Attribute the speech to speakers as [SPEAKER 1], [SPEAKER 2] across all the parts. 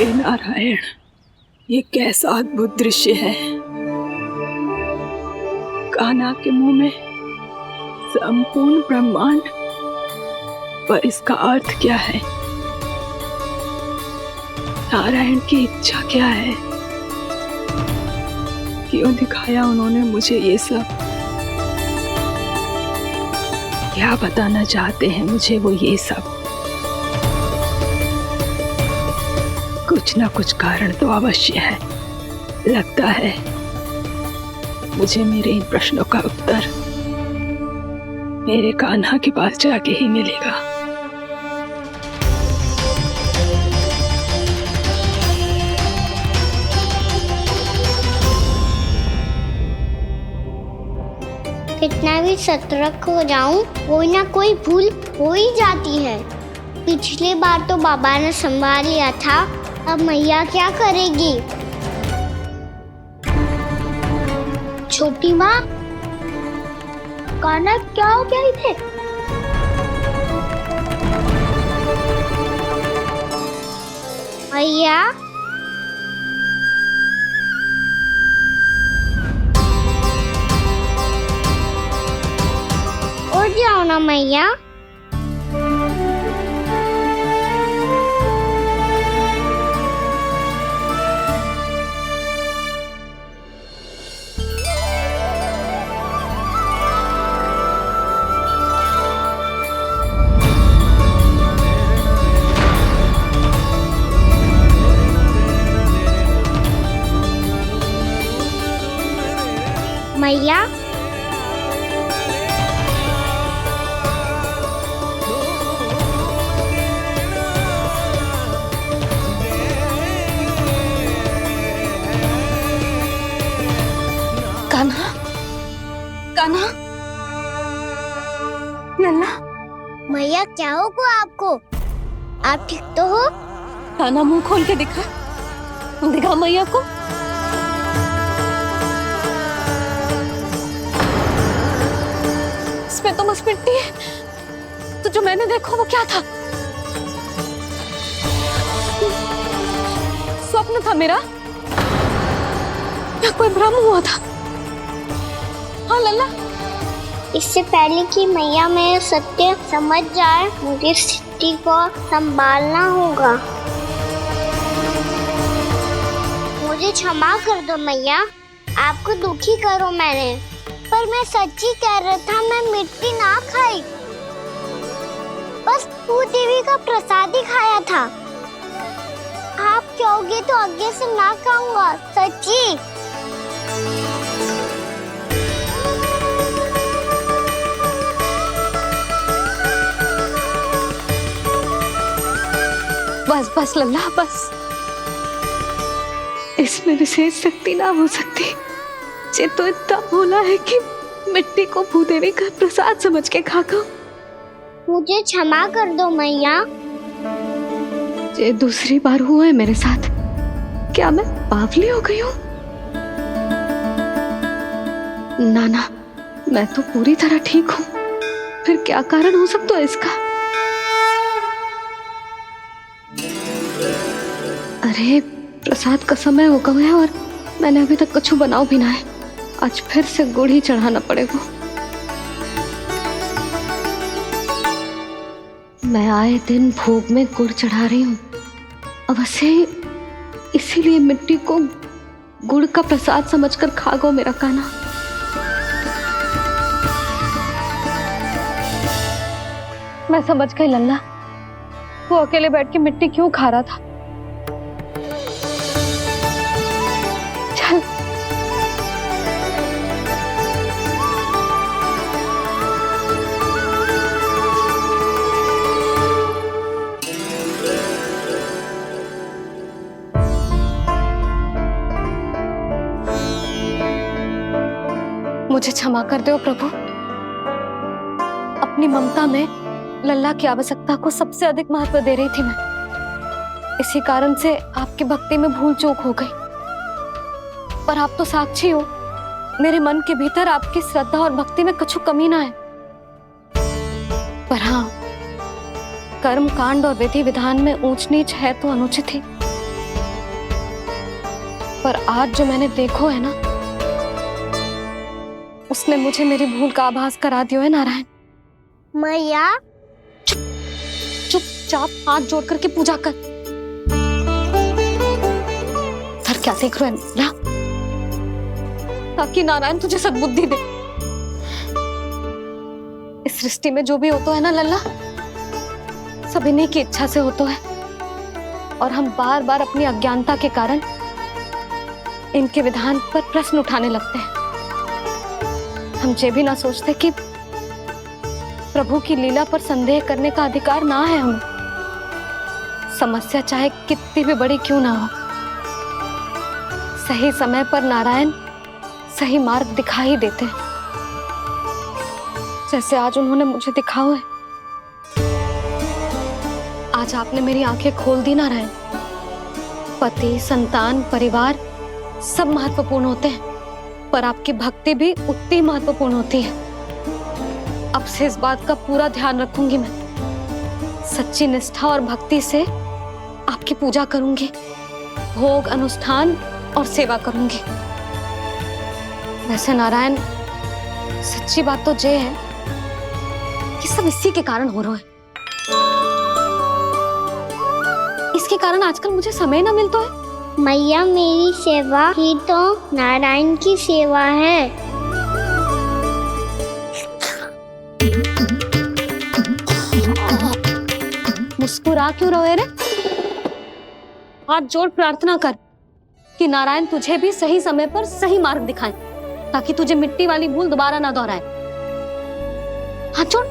[SPEAKER 1] हे नारायण, ये कैसा अद्भुत दृश्य है। कान्हा के मुंह में संपूर्ण ब्रह्मांड, पर इसका अर्थ क्या है? नारायण की इच्छा क्या है? क्यों दिखाया उन्होंने मुझे ये सब? क्या बताना चाहते हैं मुझे वो ये सब? कुछ ना कुछ कारण तो अवश्य है। लगता है मुझे मेरे इन प्रश्नों का उत्तर मेरे कान्हा के पास जाके ही मिलेगा।
[SPEAKER 2] कितना भी सतर्क हो जाऊं, कोई ना कोई भूल हो ही जाती है। पिछली बार तो बाबा ने संभाल लिया था, अब मैया क्या करेगी? छोटी माँ, कान्हा क्या हो गया इधर? मैया, उठ जाओ ना मैया। मैया,
[SPEAKER 3] कान्हा, कान्हा, लल्ला।
[SPEAKER 2] मैया क्या होगा आपको? आप ठीक तो हो?
[SPEAKER 3] कान्हा मुंह खोल के दिखा, दिखा मैया को। इसमें तो बस मिट्टी है। तो जो मैंने देखा वो क्या था? स्वप्न था मेरा या कोई भ्रम हुआ था? हाँ लल्ला।
[SPEAKER 2] इससे पहले कि मैया मैं सत्य समझ जाए, मुझे स्थिति को संभालना होगा। मुझे क्षमा कर दो मैया, आपको दुखी करो मैंने, पर मैं सच्ची कह रहा था। मैं मिट्टी ना खाई, बस तू देवी का प्रसाद ही खाया था। आप कहोगे तो आगे से ना खाऊंगा, सच्ची।
[SPEAKER 3] बस बस लल्ला, बस। इसमें विशेष शक्ति ना हो सकती। ये तो इतना भोला है कि मिट्टी को भूदेवी का प्रसाद समझ के खागा।
[SPEAKER 2] मुझे क्षमा कर दो मैया।
[SPEAKER 3] ये दूसरी बार हुआ है मेरे साथ। क्या मैं बावली हो गई हूँ? ना ना, मैं तो पूरी तरह ठीक हूँ। फिर क्या कारण हो सकता है इसका? अरे प्रसाद का समय हो गया है और मैंने अभी तक कुछ बनाओ भी ना है। आज फिर से गुड़ ही चढ़ाना पड़ेगा। मैं आए दिन भोग में गुड़ चढ़ा रही हूँ, अवश्य ही इसीलिए मिट्टी को गुड़ का प्रसाद समझकर खा गो मेरा कान्हा। मैं समझ गई लल्ला, वो अकेले बैठ के मिट्टी क्यों खा रहा था। चल मुझे क्षमा कर दो प्रभु। अपनी ममता में लल्ला की आवश्यकता को सबसे अधिक महत्व दे रही थी मैं। इसी कारण से आपकी भक्ति में भूल चूक हो गई। पर आप तो साक्षी हो, मेरे मन के भीतर आपकी श्रद्धा और भक्ति में कुछ कमी ना है। पर हाँ, कर्म कांड और विधि विधान में ऊंच नीच है तो अनुचित ही। पर आज जो मैंने देखो है ना, उसने मुझे मेरी भूल का आभास करा दियो है नारायण।
[SPEAKER 2] मैया
[SPEAKER 3] चुपचाप हाथ जोड़ करके पूजा कर। सर क्या देख रहे हैं ना, ताकि नारायण तुझे सद्बुद्धि दे। इस सृष्टि में जो भी होता है ना लल्ला, सब इन्हीं की इच्छा से होता है, और हम बार बार अपनी अज्ञानता के कारण इनके विधान पर प्रश्न उठाने लगते हैं। हम ये भी ना सोचते कि प्रभु की लीला पर संदेह करने का अधिकार ना है हमें। समस्या चाहे कितनी भी बड़ी क्यों ना हो, सही समय पर नारायण सही मार्ग दिखा ही देते हैं, जैसे आज उन्होंने मुझे दिखाओ है। आज आपने मेरी आंखें खोल दी नारायण। पति, संतान, परिवार सब महत्वपूर्ण होते हैं, पर आपकी भक्ति भी उतनी महत्वपूर्ण होती है। अब से इस बात का पूरा ध्यान रखूंगी मैं। सच्ची निष्ठा और भक्ति से आपकी पूजा करूंगी, भोग, अनुष्ठान और सेवा करूंगी। वैसे नारायण, सच्ची बात तो ये है कि सब इसी के कारण हो रहा है। इसके कारण आजकल मुझे समय ना मिलता है।
[SPEAKER 2] मैया, मेरी सेवा ही तो नारायण की सेवा है।
[SPEAKER 3] मुस्कुरा क्यों रहे रे? हाथ जोड़ प्रार्थना कर कि नारायण तुझे भी सही समय पर सही मार्ग दिखाएं, ताकि तुझे मिट्टी वाली भूल दोबारा ना दोहराए। हाथ जोड़।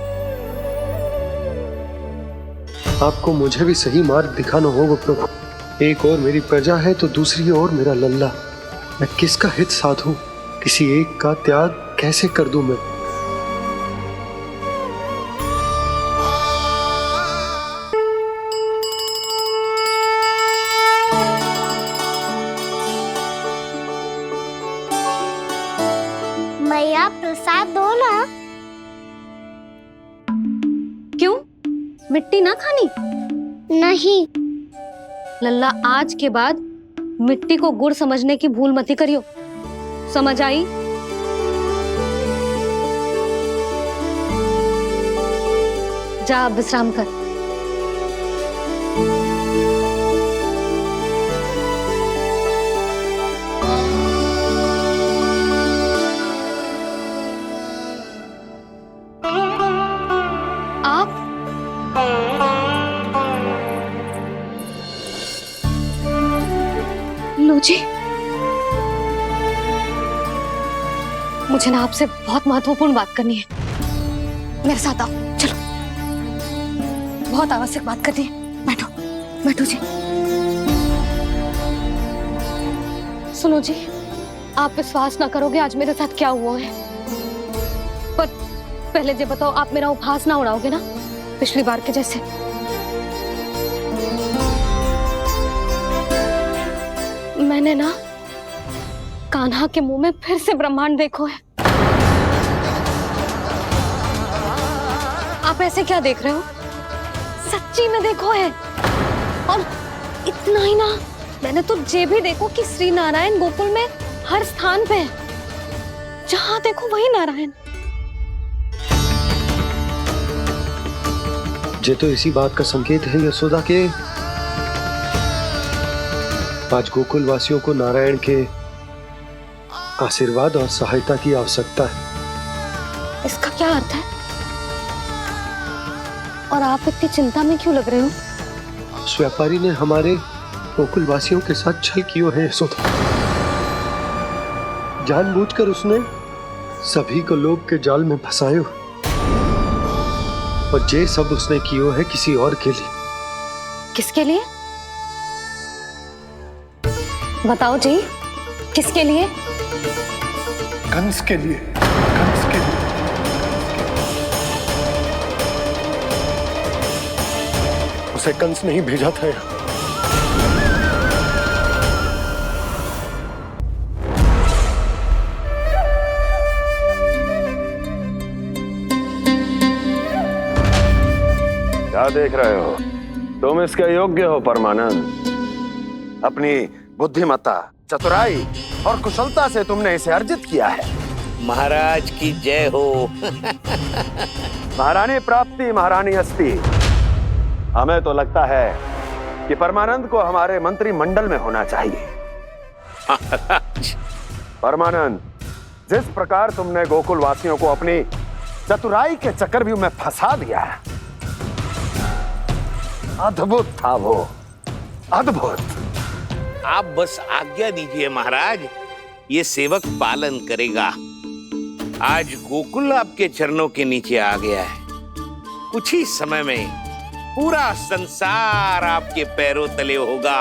[SPEAKER 4] आपको मुझे भी सही मार्ग दिखाना होगा प्रभु। एक और मेरी प्रजा है तो दूसरी ओर मेरा लल्ला। मैं किसका हित साधूं? किसी एक का त्याग कैसे कर दूं मैं?
[SPEAKER 2] मैया, प्रसाद दो ना।
[SPEAKER 3] क्यों? मिट्टी ना खानी?
[SPEAKER 2] नहीं।
[SPEAKER 3] लल्ला, आज के बाद मिट्टी को गुड़ समझने की भूल मत करियो। समझ आई? जा अब विश्राम कर। आप लो जी, मुझे ना आपसे बहुत महत्वपूर्ण बात करनी है। मेरे साथ आओ, चलो। बहुत आवश्यक बात करनी है। बैठो, बैठो जी। सुनो जी, आप विश्वास ना करोगे आज मेरे साथ क्या हुआ है। पर पहले ये बताओ, आप मेरा उपहास ना उड़ाओगे ना, पिछली बार के जैसे? मैंने ना कान्हा के मुंह में फिर से ब्रह्मांड देखो है। आप ऐसे क्या देख रहे हो? सच्ची में देखो है। और इतना ही ना, मैंने तो ये भी देखो कि श्री नारायण गोकुल में हर स्थान पे है। जहां देखो वही नारायण।
[SPEAKER 4] ये तो इसी बात का संकेत है यशोदा के आज गोकुल वासियों को नारायण के आशीर्वाद और सहायता की आवश्यकता है।
[SPEAKER 3] इसका क्या अर्थ है? और आप इतनी चिंता में क्यों लग रहे हो?
[SPEAKER 4] उस व्यापारी ने हमारे गोकुल वासियों के साथ छल किया है यशोदा। जानबूझकर उसने सभी को लोभ के जाल में फंसायो, और ये सब उसने किया है किसी और के लिए।
[SPEAKER 3] किसके लिए? बताओ जी, किसके लिए?
[SPEAKER 4] कंस के लिए। कंस के लिए। उसे कंस नहीं भेजा था यहाँ।
[SPEAKER 5] क्या देख रहे हो? तुम इसके योग्य हो परमानंद। अपनी बुद्धिमत्ता, चतुराई और कुशलता से तुमने इसे अर्जित किया है।
[SPEAKER 6] महाराज की जय हो।
[SPEAKER 5] महारानी प्राप्ति महारानी अस्ति। हमें तो लगता है कि परमानंद को हमारे मंत्रिमंडल में होना चाहिए।
[SPEAKER 6] महाराज,
[SPEAKER 5] परमानंद, जिस प्रकार तुमने गोकुल वासियों को अपनी चतुराई के चक्रव्यूह में फंसा दिया, अद्भुत था वो, अद्भुत।
[SPEAKER 6] आप बस आज्ञा दीजिए महाराज, ये सेवक पालन करेगा। आज गोकुल आपके चरणों के नीचे आ गया है। कुछ ही समय में पूरा संसार आपके पैरों तले होगा।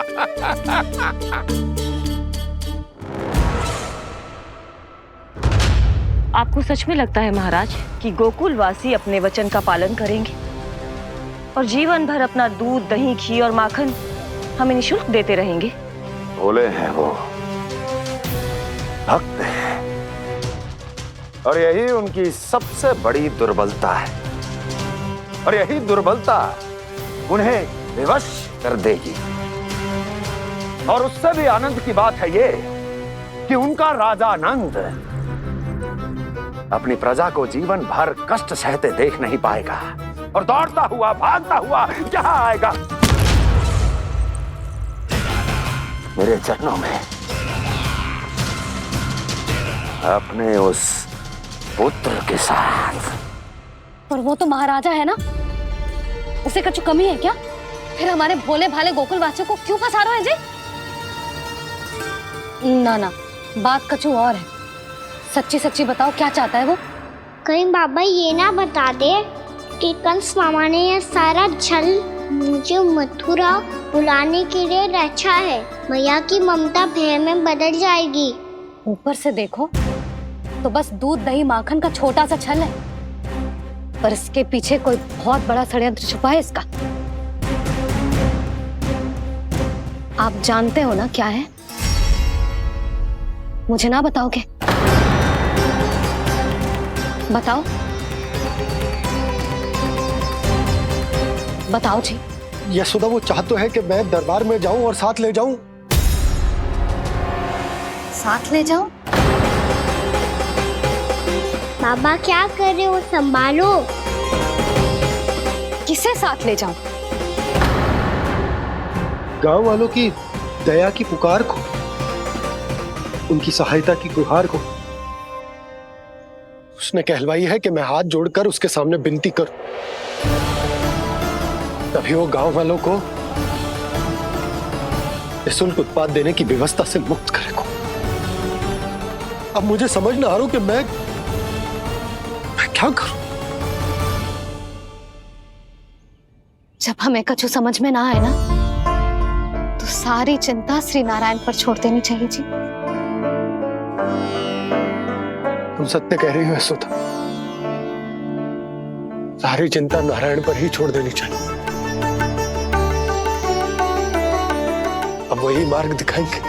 [SPEAKER 7] आपको सच में लगता है महाराज कि गोकुलवासी अपने वचन का पालन करेंगे और जीवन भर अपना दूध, दही, घी और माखन हमें निःशुल्क देते रहेंगे?
[SPEAKER 5] भोले हैं वो, भक्त हैं, और यही उनकी सबसे बड़ी दुर्बलता है। और यही दुर्बलता उन्हें विवश कर देगी। और उससे भी आनंद की बात है ये कि उनका राजा नंद अपनी प्रजा को जीवन भर कष्ट सहते देख नहीं पाएगा और दौड़ता हुआ, भागता हुआ यहाँ आएगा मेरे चरणों में, अपने उस पुत्र के साथ।
[SPEAKER 3] पर वो तो महाराजा है ना, उसे कुछ कमी है क्या? फिर हमारे भोले भाले गोकुल वासियों को क्यों फंसा रहे हैं जी? ना ना, बात कछु और है। सच्ची सच्ची बताओ, क्या चाहता है वो?
[SPEAKER 2] कहीं बाबा ये ना बता दे कि कंस मामा ने यह सारा छल मुझे मथुरा बुलाने के लिए रचा है। मैया की ममता भय में बदल जाएगी।
[SPEAKER 3] ऊपर से देखो तो बस दूध, दही, माखन का छोटा सा छल है, पर इसके पीछे कोई बहुत बड़ा षड्यंत्र छुपा है इसका। आप जानते हो ना क्या है? मुझे ना बताओगे? बताओ बताओ जी।
[SPEAKER 4] यशोदा, वो चाह तो है कि मैं दरबार में जाऊं और साथ ले जाऊं।
[SPEAKER 3] साथ ले जाओ?
[SPEAKER 2] बाबा क्या कर रहे हो, संभालो।
[SPEAKER 3] किसे साथ ले जाऊं?
[SPEAKER 4] गांव वालों की दया की पुकार को, उनकी सहायता की गुहार को। उसने कहलवाई है कि मैं हाथ जोड़कर उसके सामने विनती करूं, तभी वो गांव वालों को निःशुल्क उत्पाद देने की व्यवस्था से मुक्त करेगा। अब मुझे समझ ना आ रहा कि मैं क्या करूं।
[SPEAKER 3] जब हमें कछु समझ में ना आए ना, तो सारी चिंता श्री नारायण पर छोड़ देनी चाहिए जी।
[SPEAKER 4] तुम सत्य कह रही हो यशोदा, सारी चिंता नारायण पर ही छोड़ देनी चाहिए। अब वही मार्ग दिखाएंगे।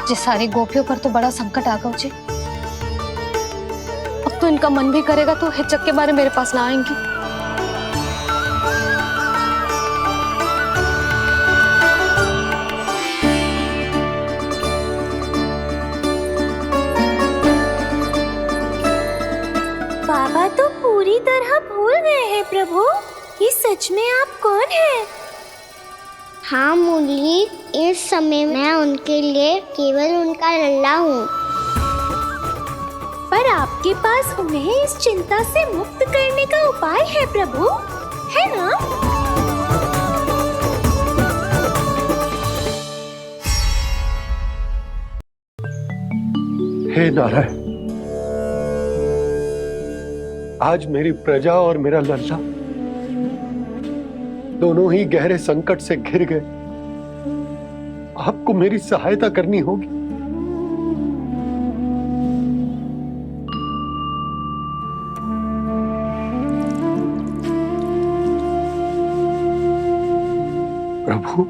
[SPEAKER 3] जिस सारी गोपियों पर तो बड़ा संकट आ गया जी। अब तो इनका मन भी करेगा तो हिचक के बारे मेरे पास ना आएंगी।
[SPEAKER 8] बाबा तो पूरी तरह भूल गए हैं प्रभु, ये सच में आप कौन हैं?
[SPEAKER 2] हाँ मुरली, इस समय मैं उनके लिए केवल उनका लल्ला हूँ।
[SPEAKER 8] पर आपके पास उन्हें इस चिंता से मुक्त करने का उपाय है प्रभु, है ना?
[SPEAKER 4] हे नारायण, आज मेरी प्रजा और मेरा लल्ला दोनों ही गहरे संकट से घिर गए। आपको मेरी सहायता करनी होगी। प्रभु,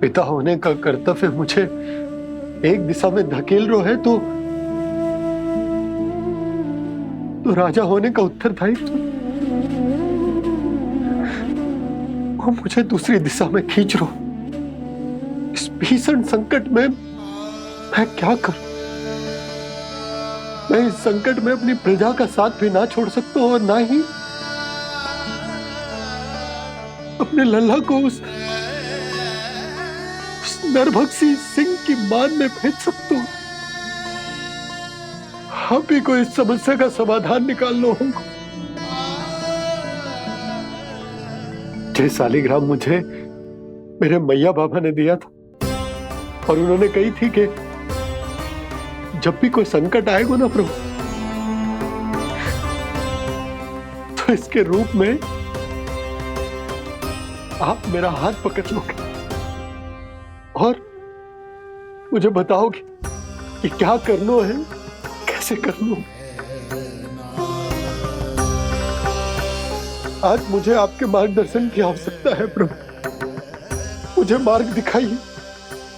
[SPEAKER 4] पिता होने का कर्तव्य मुझे एक दिशा में धकेल रहा है तो राजा होने का उत्तरदायित्व वो मुझे दूसरी दिशा में खींच रहा। भीषण संकट में मैं क्या करूं? मैं इस संकट में अपनी प्रजा का साथ भी ना छोड़ सकता हूं और ना ही अपने लल्ला को उस नरभक्षी सिंह की मान में भेज सकता हूं। आप ही को इस समस्या का समाधान निकालना होगा। जय शालिग्राम मुझे मेरे मैया बाबा ने दिया था और उन्होंने कही थी कि जब भी कोई संकट आएगा ना प्रभु, तो इसके रूप में आप मेरा हाथ पकड़ लोगे और मुझे बताओगे कि क्या करना है, कैसे करना है। आज मुझे आपके मार्गदर्शन की आवश्यकता है प्रभु। मुझे मार्ग दिखाइए।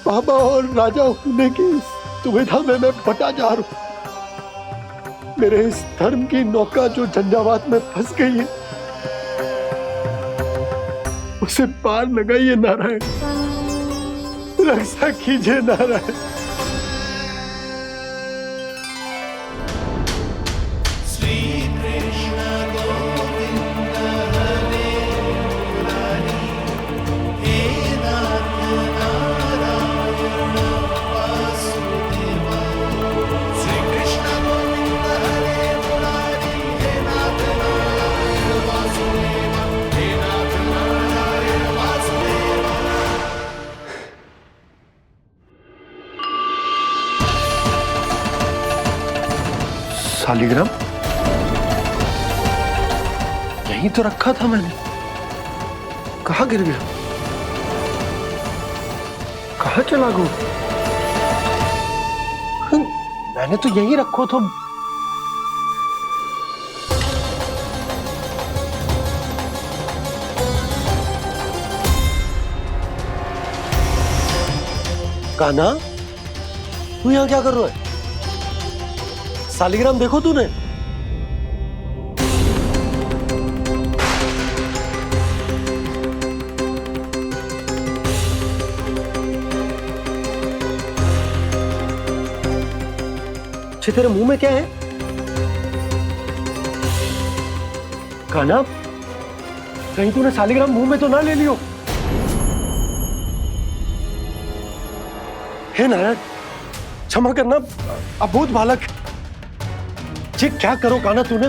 [SPEAKER 4] बाबा और राजा होने की दुविधा में मैं बटा जा रहा हूं। मेरे इस धर्म की नौका जो झंझावात में फंस गई है, उसे पार लगाइए नारायण, रक्षा कीजिए नारायण। शालिग्राम यहीं तो रखा था मैंने, कहाँ गिर गया? कहाँ चला गया? मैंने तो यहीं रखो था। कान्हा, तू यहाँ क्या कर रहा है? शालिग्राम देखो तूने? तेरे मुंह में क्या है? कान्हा, कहीं तूने शालिग्राम मुंह में तो ना ले लियो? हे नारायण, क्षमा करना, अबोध बालक। जी क्या करो कान्हा तूने?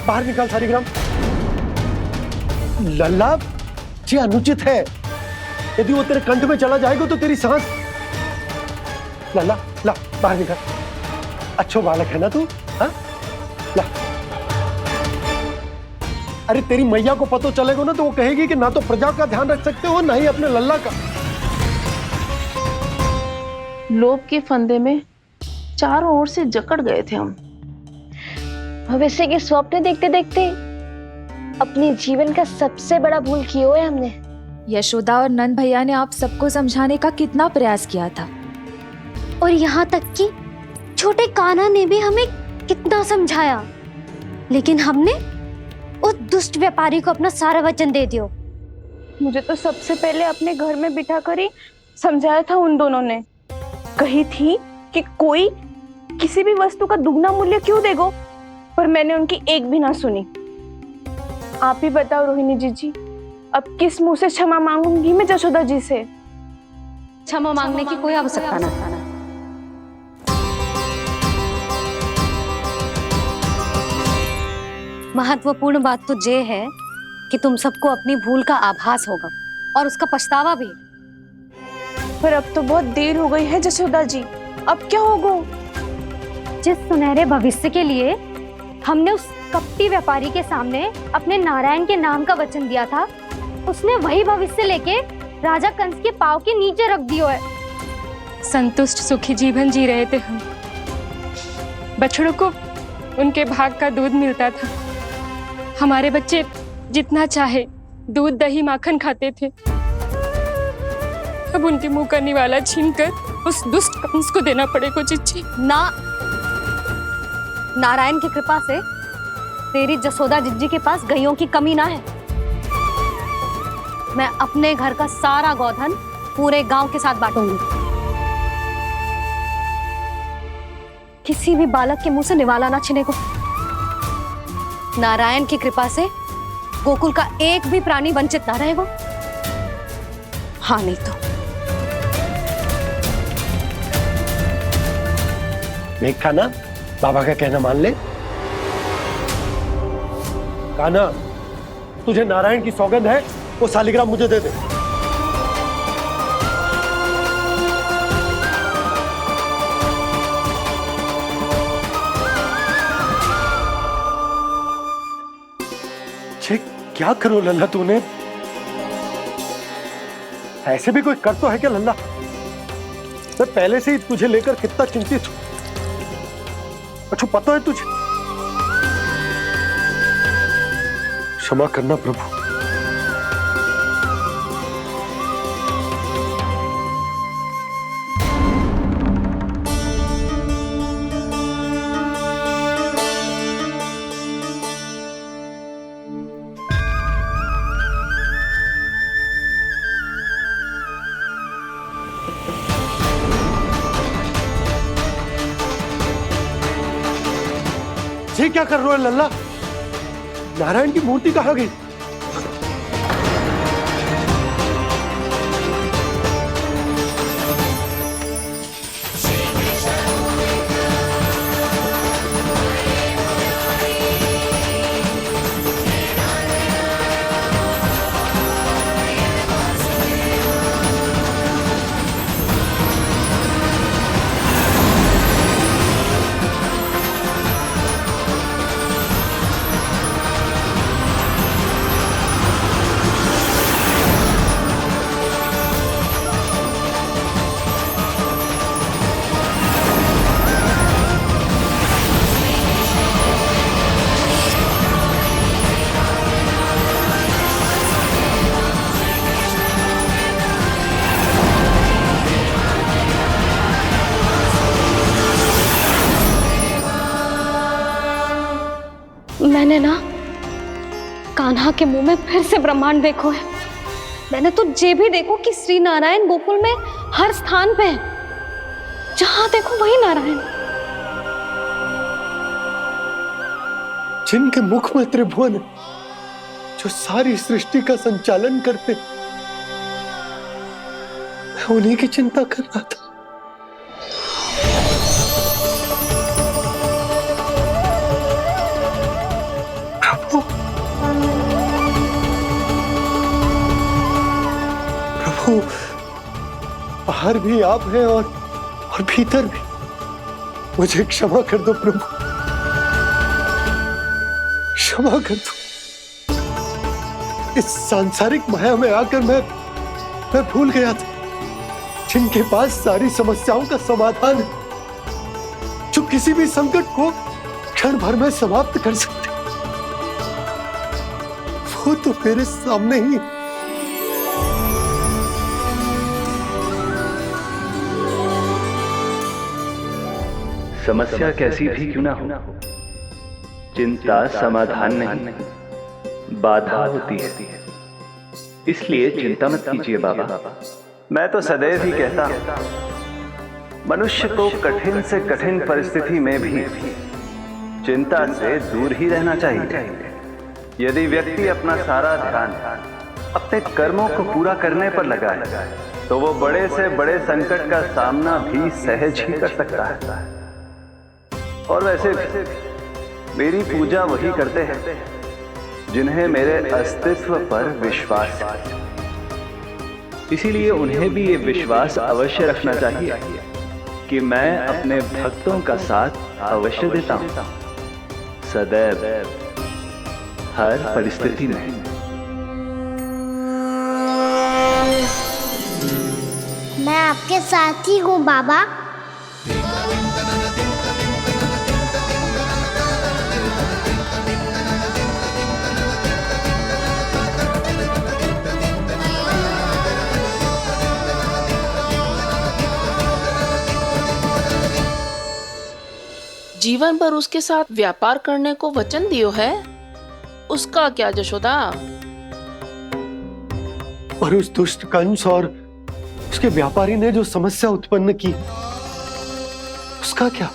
[SPEAKER 4] बाहर निकाल शालिग्राम। लल्ला, जी अनुचित है। यदि वो तेरे कंठ में चला जाएगा तो तेरी सांस। लल्ला, ला बाहर निकाल। अच्छो बालक है ना तू? हाँ, ला। अरे तेरी मैया को पता चलेगा ना तो वो कहेगी कि ना तो प्रजा का ध्यान रख सकते हो ना ही अपने लल्ला का।
[SPEAKER 9] लोभ के फंदे में चारों ओर से जकड़ गए थे हम।
[SPEAKER 3] भविष्य के स्वप्न देखते देखते अपने जीवन का सबसे बड़ा भूल किया है हमने।
[SPEAKER 10] यशोदा और नंद भैया ने आप सबको समझाने का कितना प्रयास किया था,
[SPEAKER 2] और यहाँ तक कि छोटे कान्हा ने भी हमें कितना समझाया, लेकिन हमने उस दुष्ट व्यापारी को अपना सारा वचन दे दिया।
[SPEAKER 9] मुझे तो सबसे पहले अपने घर में बिठा कर ही समझाया था उन दोनों ने। कही थी कि कोई किसी भी वस्तु का दुगना मूल्य क्यों देगो, पर मैंने उनकी एक भी ना सुनी। आप ही बताओ रोहिणी जी, अब किस मुंह से क्षमा मांगूंगी मैं जशोदा जी से?
[SPEAKER 3] क्षमा मांगने की कोई आवश्यकता ना। महत्वपूर्ण बात तो ये है कि तुम सबको अपनी भूल का आभास होगा और उसका पछतावा भी।
[SPEAKER 9] पर अब तो बहुत देर हो गई है जशोदा जी, अब क्या होगा?
[SPEAKER 2] जिस सुनहरे भविष्य के लिए हमने उस कपटी व्यापारी के सामने अपने नारायण के नाम का वचन दिया था, उसने वही भविष्य लेके राजा कंस के पांव के नीचे रख दिया है।
[SPEAKER 11] संतुष्ट सुखी जीवन जी रहे थे हम। बछड़ों को उनके भाग का दूध मिलता था। हमारे बच्चे जितना चाहे दूध दही माखन खाते थे। अब उनके मुंह का निवाला छीनकर उस दुष्ट कंस को देना पड़ेगा चिच्ची।
[SPEAKER 3] ना, नारायण की कृपा से तेरी जसोदा जिज्जी के पास गैयों की कमी ना है। मैं अपने घर का सारा गोधन पूरे गांव के साथ बांटूंगी। किसी भी बालक के मुंह से निवाला ना छिने को। नारायण की कृपा से गोकुल का एक भी प्राणी वंचित ना रहेगा। हाँ नहीं तो
[SPEAKER 4] देख कान्हा, बाबा का कहना मान ले। कान्हा, तुझे नारायण की सौगंध है, वो शालिग्राम मुझे दे दे। छे, क्या करो लल्ला तूने? ऐसे भी कोई कर तो है क्या लल्ला? मैं पहले से ही तुझे लेकर कितना चिंतित हूं। अच्छा पता है तुझे? क्षमा करना प्रभु। ये क्या कर रहे हो लल्ला? नारायण की मूर्ति कहाँ गई?
[SPEAKER 3] मैंने ना कान्हा के मुंह में फिर से ब्रह्मांड देखो है। मैंने तो ये भी देखो कि श्री नारायण गोकुल में हर स्थान पे है। जहां देखो वही नारायण।
[SPEAKER 4] जिनके मुख में त्रिभुवन है, जो सारी सृष्टि का संचालन करते, मैं उन्हीं की चिंता कर रहा था। प्रभु, बाहर भी आप हैं और भीतर भी। मुझे क्षमा कर दो प्रभु, क्षमा कर दो। इस सांसारिक माया में आकर मैं भूल गया था जिनके पास सारी समस्याओं का समाधान है, जो किसी भी संकट को क्षण भर में समाप्त कर सकते, वो तो मेरे सामने ही।
[SPEAKER 12] समस्या कैसी भी क्यों ना हो, चिंता समाधान नहीं, बाधा होती है। इसलिए चिंता मत कीजिए बाबा। मैं तो सदैव ही कहता हूं, मनुष्य को कठिन से कठिन परिस्थिति में भी चिंता से दूर ही रहना चाहिए। यदि व्यक्ति अपना सारा ध्यान अपने कर्मों को पूरा करने पर लगाए, तो वो बड़े से बड़े संकट का सामना भी सहज ही कर सकता है। और वैसे भी मेरी पूजा वही करते हैं जिन्हें मेरे अस्तित्व पर विश्वास है। इसीलिए उन्हें भी ये विश्वास अवश्य रखना चाहिए कि मैं अपने भक्तों का साथ अवश्य देता हूं, सदैव, हर परिस्थिति में।
[SPEAKER 2] मैं आपके साथ ही हूँ बाबा।
[SPEAKER 13] जीवन भर उसके साथ व्यापार करने को वचन दियो है, उसका क्या जशोदा?
[SPEAKER 4] और उस दुष्ट कंस और उसके व्यापारी ने जो समस्या उत्पन्न की उसका क्या?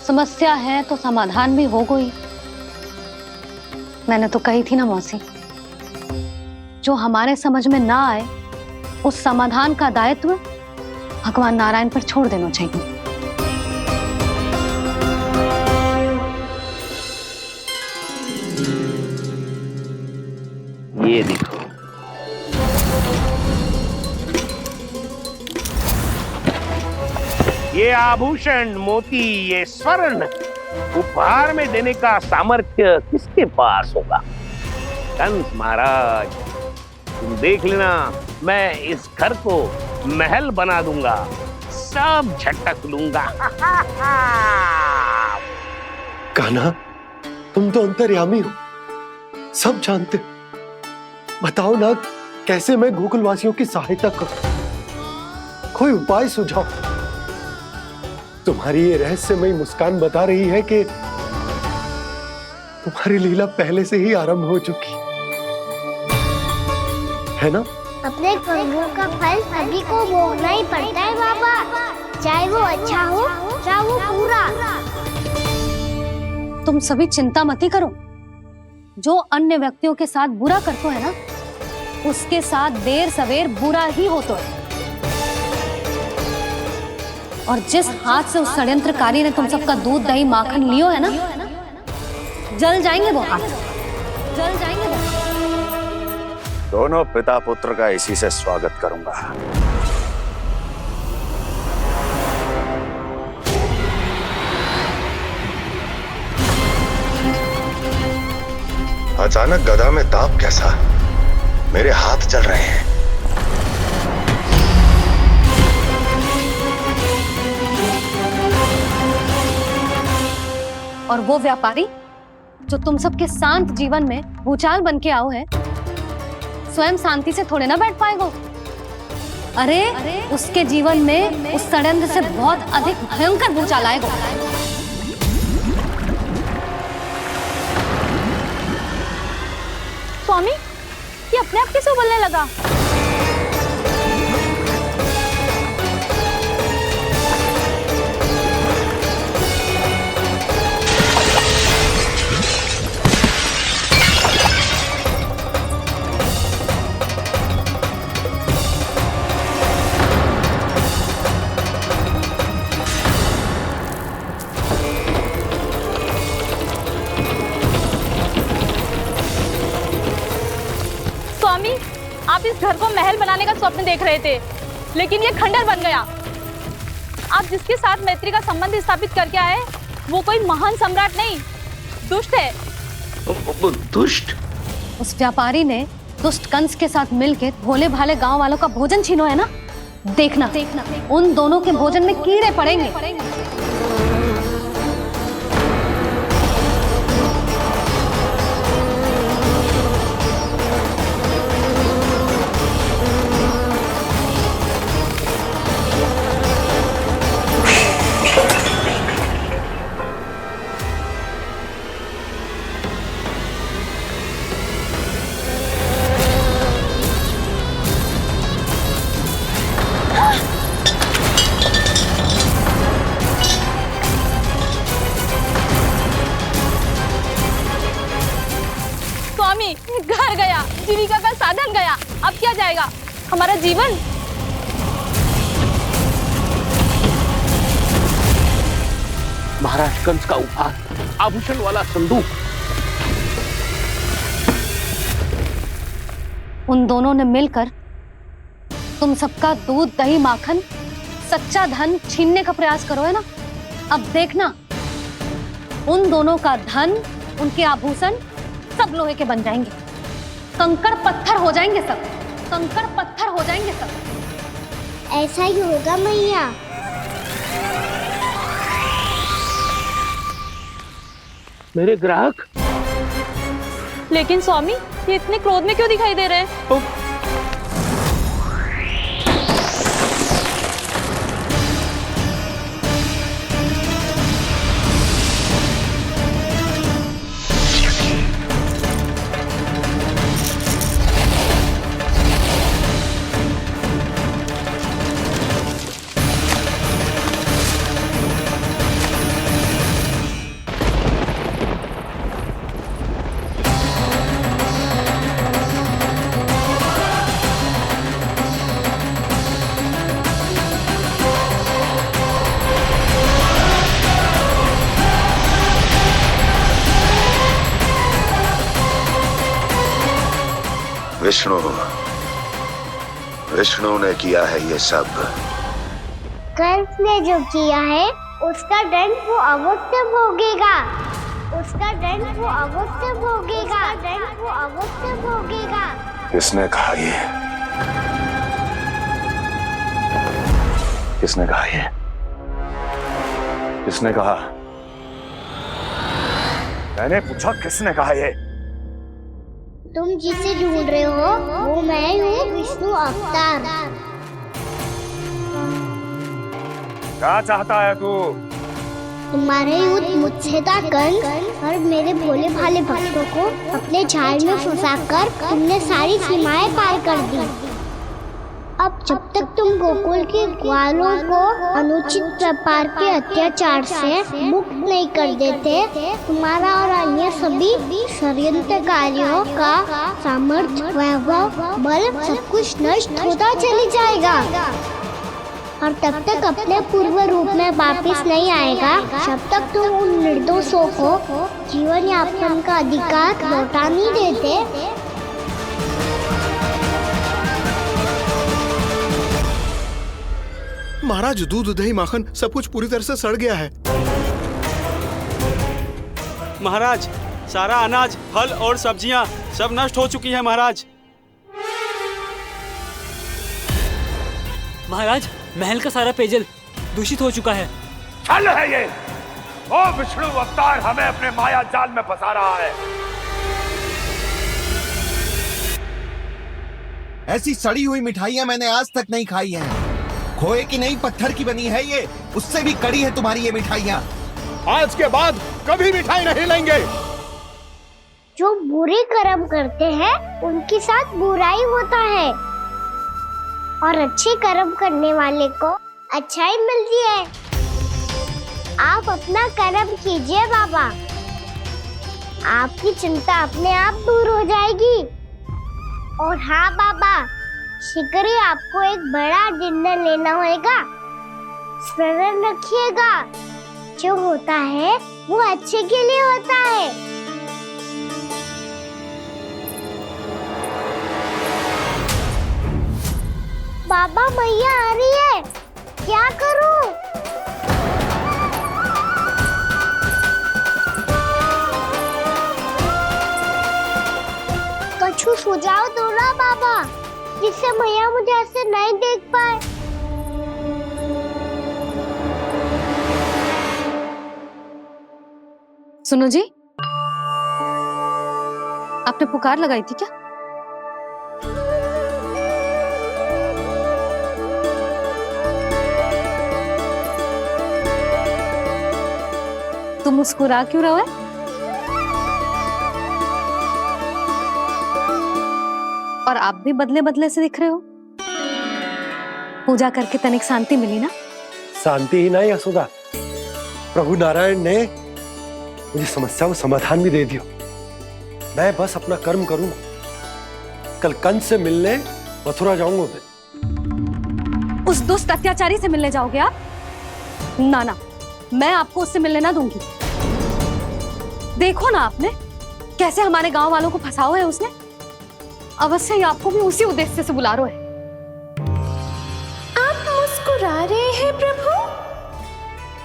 [SPEAKER 3] समस्या है तो समाधान भी हो गई। मैंने तो कही थी ना मौसी, जो हमारे समझ में ना आए उस समाधान का दायित्व भगवान नारायण पर छोड़ देना चाहिए।
[SPEAKER 6] ये देखो, ये आभूषण, मोती, ये स्वर्ण उपहार में देने का सामर्थ्य किसके पास होगा? कंस महाराज, तुम देख लेना, मैं इस घर को महल बना दूंगा, सब झटक लूंगा।
[SPEAKER 4] कान्हा, तुम तो अंतर्यामी हो, सब जानते हो। बताओ ना, कैसे मैं गोकुलवासियों की सहायता करूं? कोई उपाय सुझाओ। तुम्हारी ये रहस्यमयी मुस्कान बता रही है कि तुम्हारी लीला पहले से ही आरंभ हो चुकी है ना?
[SPEAKER 2] अपने कर्मों का फल सभी को भोगना ही पड़ता है बाबा, चाहे वो अच्छा हो चाहे वो बुरा।
[SPEAKER 3] तुम सभी चिंता मत ही करो। जो अन्य व्यक्तियों के साथ बुरा करते है ना, उसके साथ देर सवेर बुरा ही होता है। और जिस हाथ से उस षड्यंत्रकारी ने तुम सबका दूध दही माखन लियो है ना, जल जाएंगे वो हाथ, जल जाएंगे वो।
[SPEAKER 5] दोनों पिता पुत्र का इसी से स्वागत करूंगा।
[SPEAKER 14] अचानक गदा में ताप कैसा? मेरे हाथ जल रहे हैं।
[SPEAKER 3] और वो व्यापारी जो तुम सबके शांत जीवन में भूचाल बन के आओ है, स्वयं शांति से थोड़े ना बैठ पाएगा। अरे उसके जीवन में उस षड्यंत्र से बहुत अधिक भयंकर भूचाल आएगा।
[SPEAKER 9] स्वामी, ये अपने आप कैसे बोलने लगा? आप इस घर को महल बनाने का स्वप्न देख रहे थे, लेकिन ये खंडर बन गया। आप जिसके साथ मैत्री का संबंध स्थापित करके आए, वो कोई महान सम्राट नहीं, दुष्ट है।
[SPEAKER 6] दुष्ट?
[SPEAKER 3] उस व्यापारी ने दुष्ट कंस के साथ मिलकर भोले भाले गांव वालों का भोजन छीनो है ना। देखना उन दोनों के भोजन में कीड़े पड़ेंगे।
[SPEAKER 9] घर गया, जीविका का साधन गया, अब क्या जाएगा हमारा जीवन?
[SPEAKER 6] महाराज कंस का उपहार, आभूषण वाला संदूक।
[SPEAKER 3] उन दोनों ने मिलकर तुम सबका दूध दही माखन सच्चा धन छीनने का प्रयास करो है ना। अब देखना उन दोनों का धन, उनके आभूषण सब लोहे के बन जाएंगे, कंकड़ पत्थर हो जाएंगे सब, कंकड़ पत्थर हो जाएंगे सब।
[SPEAKER 2] ऐसा ही होगा मैया।
[SPEAKER 6] मेरे ग्राहक?
[SPEAKER 9] लेकिन स्वामी, ये इतने क्रोध में क्यों दिखाई दे रहे हैं?
[SPEAKER 14] विष्णु ने किया है ये सब।
[SPEAKER 2] कंस ने जो किया है उसका दंड वो अवश्य भोगेगा। उसका दंड वो अवश्य भोगेगा। दंड वो अवश्य भोगेगा।
[SPEAKER 14] किसने कहा ये? किसने कहा ये? किसने कहा? मैंने पूछा किसने कहा ये?
[SPEAKER 2] तुम जिसे ढूंढ रहे हो वो मैं हूँ, विष्णु अवतार।
[SPEAKER 14] क्या चाहता है तू?
[SPEAKER 2] तुम्हारे युद्ध मुझसे था कंस, और मेरे भोले भाले भक्तों को अपने जाल में फंसाकर तुमने सारी सीमाएं पार कर दी। अब जब तक तुम गोकुल के ग्वालों को अनुचित प्रकार के अत्याचार से मुक्त नहीं कर देते, तुम्हारा और अन्य सभी षड्यंत्रकारियों का सामर्थ्य, वैभव, बल सब कुछ नष्ट होता चले जाएगा, और तब तक अपने पूर्व रूप में वापस नहीं आएगा जब तक तुम उन निर्दोषों को जीवन यापन का अधिकार लौटा नहीं देते।
[SPEAKER 4] महाराज, दूध दही माखन सब कुछ पूरी तरह से सड़ गया है।
[SPEAKER 15] महाराज, सारा अनाज, फल और सब्जियां सब नष्ट हो चुकी है महाराज।
[SPEAKER 16] महाराज, महल का सारा पेयजल दूषित हो चुका है।
[SPEAKER 5] छल है ये। ओ विष्णु अवतार हमें अपने माया जाल में फंसा रहा है।
[SPEAKER 17] ऐसी सड़ी हुई मिठाइयां मैंने आज तक नहीं खाई हैं। खोए की नहीं, पत्थर की बनी है ये, उससे भी कड़ी है तुम्हारी ये मिठाइयां।
[SPEAKER 4] आज के बाद कभी मिठाई नहीं लेंगे।
[SPEAKER 2] जो बुरे कर्म करते हैं उनके साथ बुराई होता है, और अच्छे कर्म करने वाले को अच्छाई मिलती है। आप अपना कर्म कीजिए बाबा, आपकी चिंता अपने आप दूर हो जाएगी। और हाँ बाबा, शीघ्र ही आपको एक बड़ा डिनर लेना होगा। स्मरण रखिएगा, जो होता है वो अच्छे के लिए होता है। बाबा, मैया आ रही है, क्या करूं? कुछ सुझाव दो ना बाबा, जिससे मैया मुझे ऐसे नहीं देख पाए।
[SPEAKER 3] सुनो जी, आपने पुकार लगाई थी क्या? तुम मुस्कुरा क्यों रहे हो? और आप भी बदले बदले से दिख रहे हो। पूजा करके तनिक शांति मिली ना?
[SPEAKER 4] शांति ही नहीं यशोदा, प्रभु नारायण ने मुझे समस्या को समाधान भी दे दिया। मैं बस अपना कर्म करूंगा। कल कंस से मिलने मथुरा जाऊंगा मैं।
[SPEAKER 3] उस दुष्ट अत्याचारी से मिलने जाओगे आप? ना ना, मैं आपको उससे मिलने ना दूंगी। देखो ना आपने कैसे हमारे गांव वालों को फंसाओ है उसने। अवश्य ही आपको भी उसी उद्देश्य से बुला रहा है।
[SPEAKER 8] आप मुस्कुरा रहे हैं प्रभु?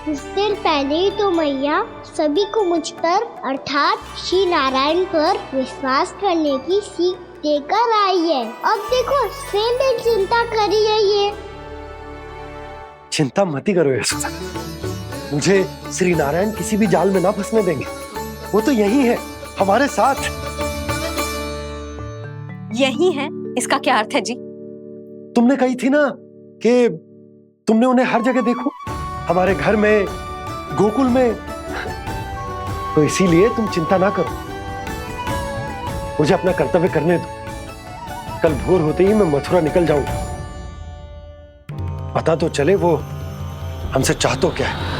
[SPEAKER 2] कुछ देर पहले ही तो मैया सभी को मुझ पर अर्थात श्री नारायण पर विश्वास करने की सीख देकर आई है। अब देखो स्वयं भी चिंता करी है ये।
[SPEAKER 4] चिंता मत ही करो यशोदा, मुझे श्री नारायण किसी भी जाल में ना फंसने देंगे। वो तो यही है हमारे साथ।
[SPEAKER 3] यही है, इसका क्या अर्थ है जी?
[SPEAKER 4] तुमने कही थी ना कि तुमने उन्हें हर जगह देखो, हमारे घर में, गोकुल में। तो इसीलिए तुम चिंता ना करो, मुझे अपना कर्तव्य करने दो। कल भोर होते ही मैं मथुरा निकल जाऊंगा। पता तो चले वो हमसे चाहतो क्या है।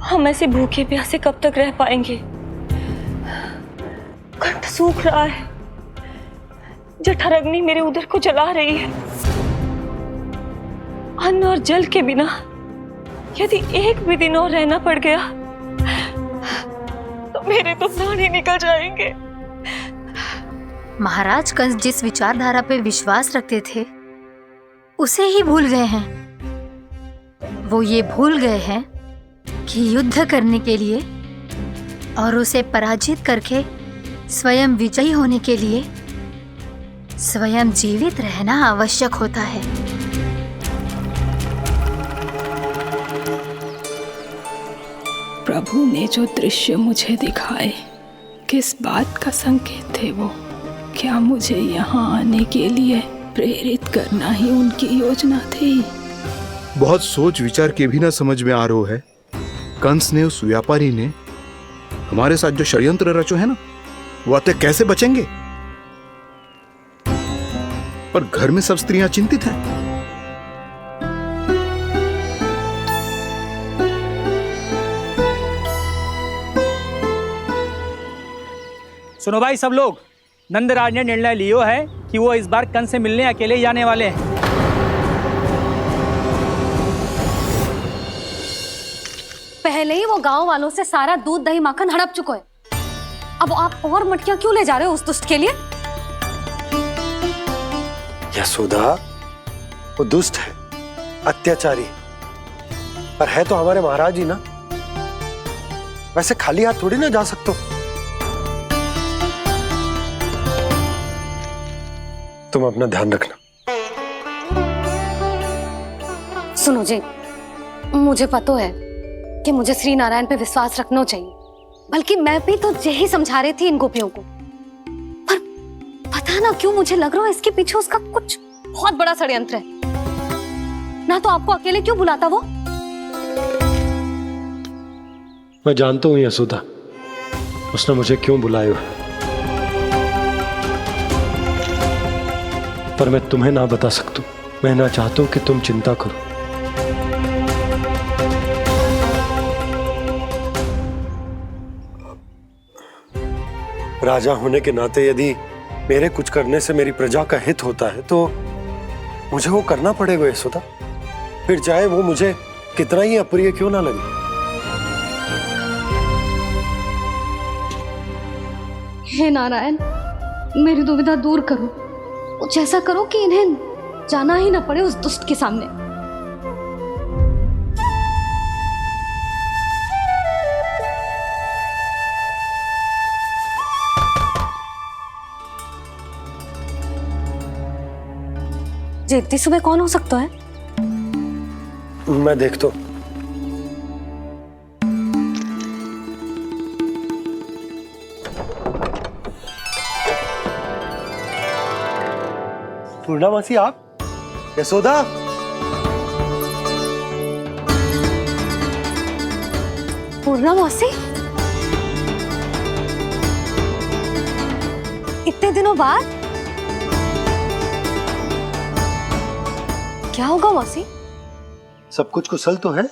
[SPEAKER 7] हम ऐसे भूखे प्यासे कब तक रह पाएंगे? कंठ सूख रहा है, जठराग्नि मेरे उदर को जला रही है। अन्न और जल के बिना यदि एक भी दिन और रहना पड़ गया तो मेरे तो प्राण ही निकल जाएंगे।
[SPEAKER 18] महाराज कंस जिस विचारधारा पे विश्वास रखते थे उसे ही भूल गए हैं। वो ये भूल गए हैं कि युद्ध करने के लिए और उसे पराजित करके स्वयं विजयी होने के लिए स्वयं जीवित रहना आवश्यक होता है।
[SPEAKER 1] प्रभु ने जो दृश्य मुझे दिखाए किस बात का संकेत थे वो? क्या मुझे यहाँ आने के लिए प्रेरित करना ही उनकी योजना थी?
[SPEAKER 4] बहुत सोच विचार के भी ना समझ में आ रहा है। कंस ने, उस व्यापारी ने हमारे साथ जो षड्यंत्र रचो है ना, वो आते कैसे बचेंगे? पर घर में सब स्त्रियां चिंतित हैं।
[SPEAKER 16] सुनो भाई सब लोग, नंदराज ने निर्णय लियो है कि वो इस बार कंस से मिलने अकेले ही जाने वाले हैं।
[SPEAKER 3] पहले ही वो गांव वालों से सारा दूध दही माखन हड़प चुका है। अब आप और मटकियां क्यों ले जा रहे हो उस दुष्ट के लिए?
[SPEAKER 19] यशोदा, वो दुष्ट है, अत्याचारी, पर है तो हमारे महाराज ही ना। वैसे खाली हाथ थोड़ी ना जा सकते हो। तुम अपना ध्यान रखना।
[SPEAKER 3] सुनो जी, मुझे पता है कि मुझे श्री नारायण पे विश्वास रखना चाहिए, बल्कि मैं भी तो यही समझा रही थी इन गोपियों को। पर पता ना क्यों मुझे लग रहा है इसके पीछे उसका कुछ बहुत बड़ा षड्यंत्र है। ना तो आपको अकेले क्यों बुलाता वो?
[SPEAKER 19] मैं जानता हूं यशोदा, उसने मुझे क्यों बुलाया, पर मैं तुम्हें ना बता सकता। मैं ना चाहता हूं कि तुम चिंता करो। राजा होने के नाते यदि मेरे कुछ करने से मेरी प्रजा का हित होता है तो मुझे वो करना पड़ेगा यशोदा, फिर चाहे वो मुझे कितना ही अप्रिय क्यों ना लगे।
[SPEAKER 3] हे नारायण, मेरी दुविधा दूर करो। कुछ ऐसा करो कि इन्हें जाना ही ना पड़े उस दुष्ट के सामने। जी इतनी सुबह कौन हो सकता है?
[SPEAKER 19] मैं देखता हूं। पूर्णामासी, आप? यशोदा,
[SPEAKER 3] पूर्णामासी, इतने दिनों बाद? क्या होगा मौसी?
[SPEAKER 19] सब कुछ कुशल तो है?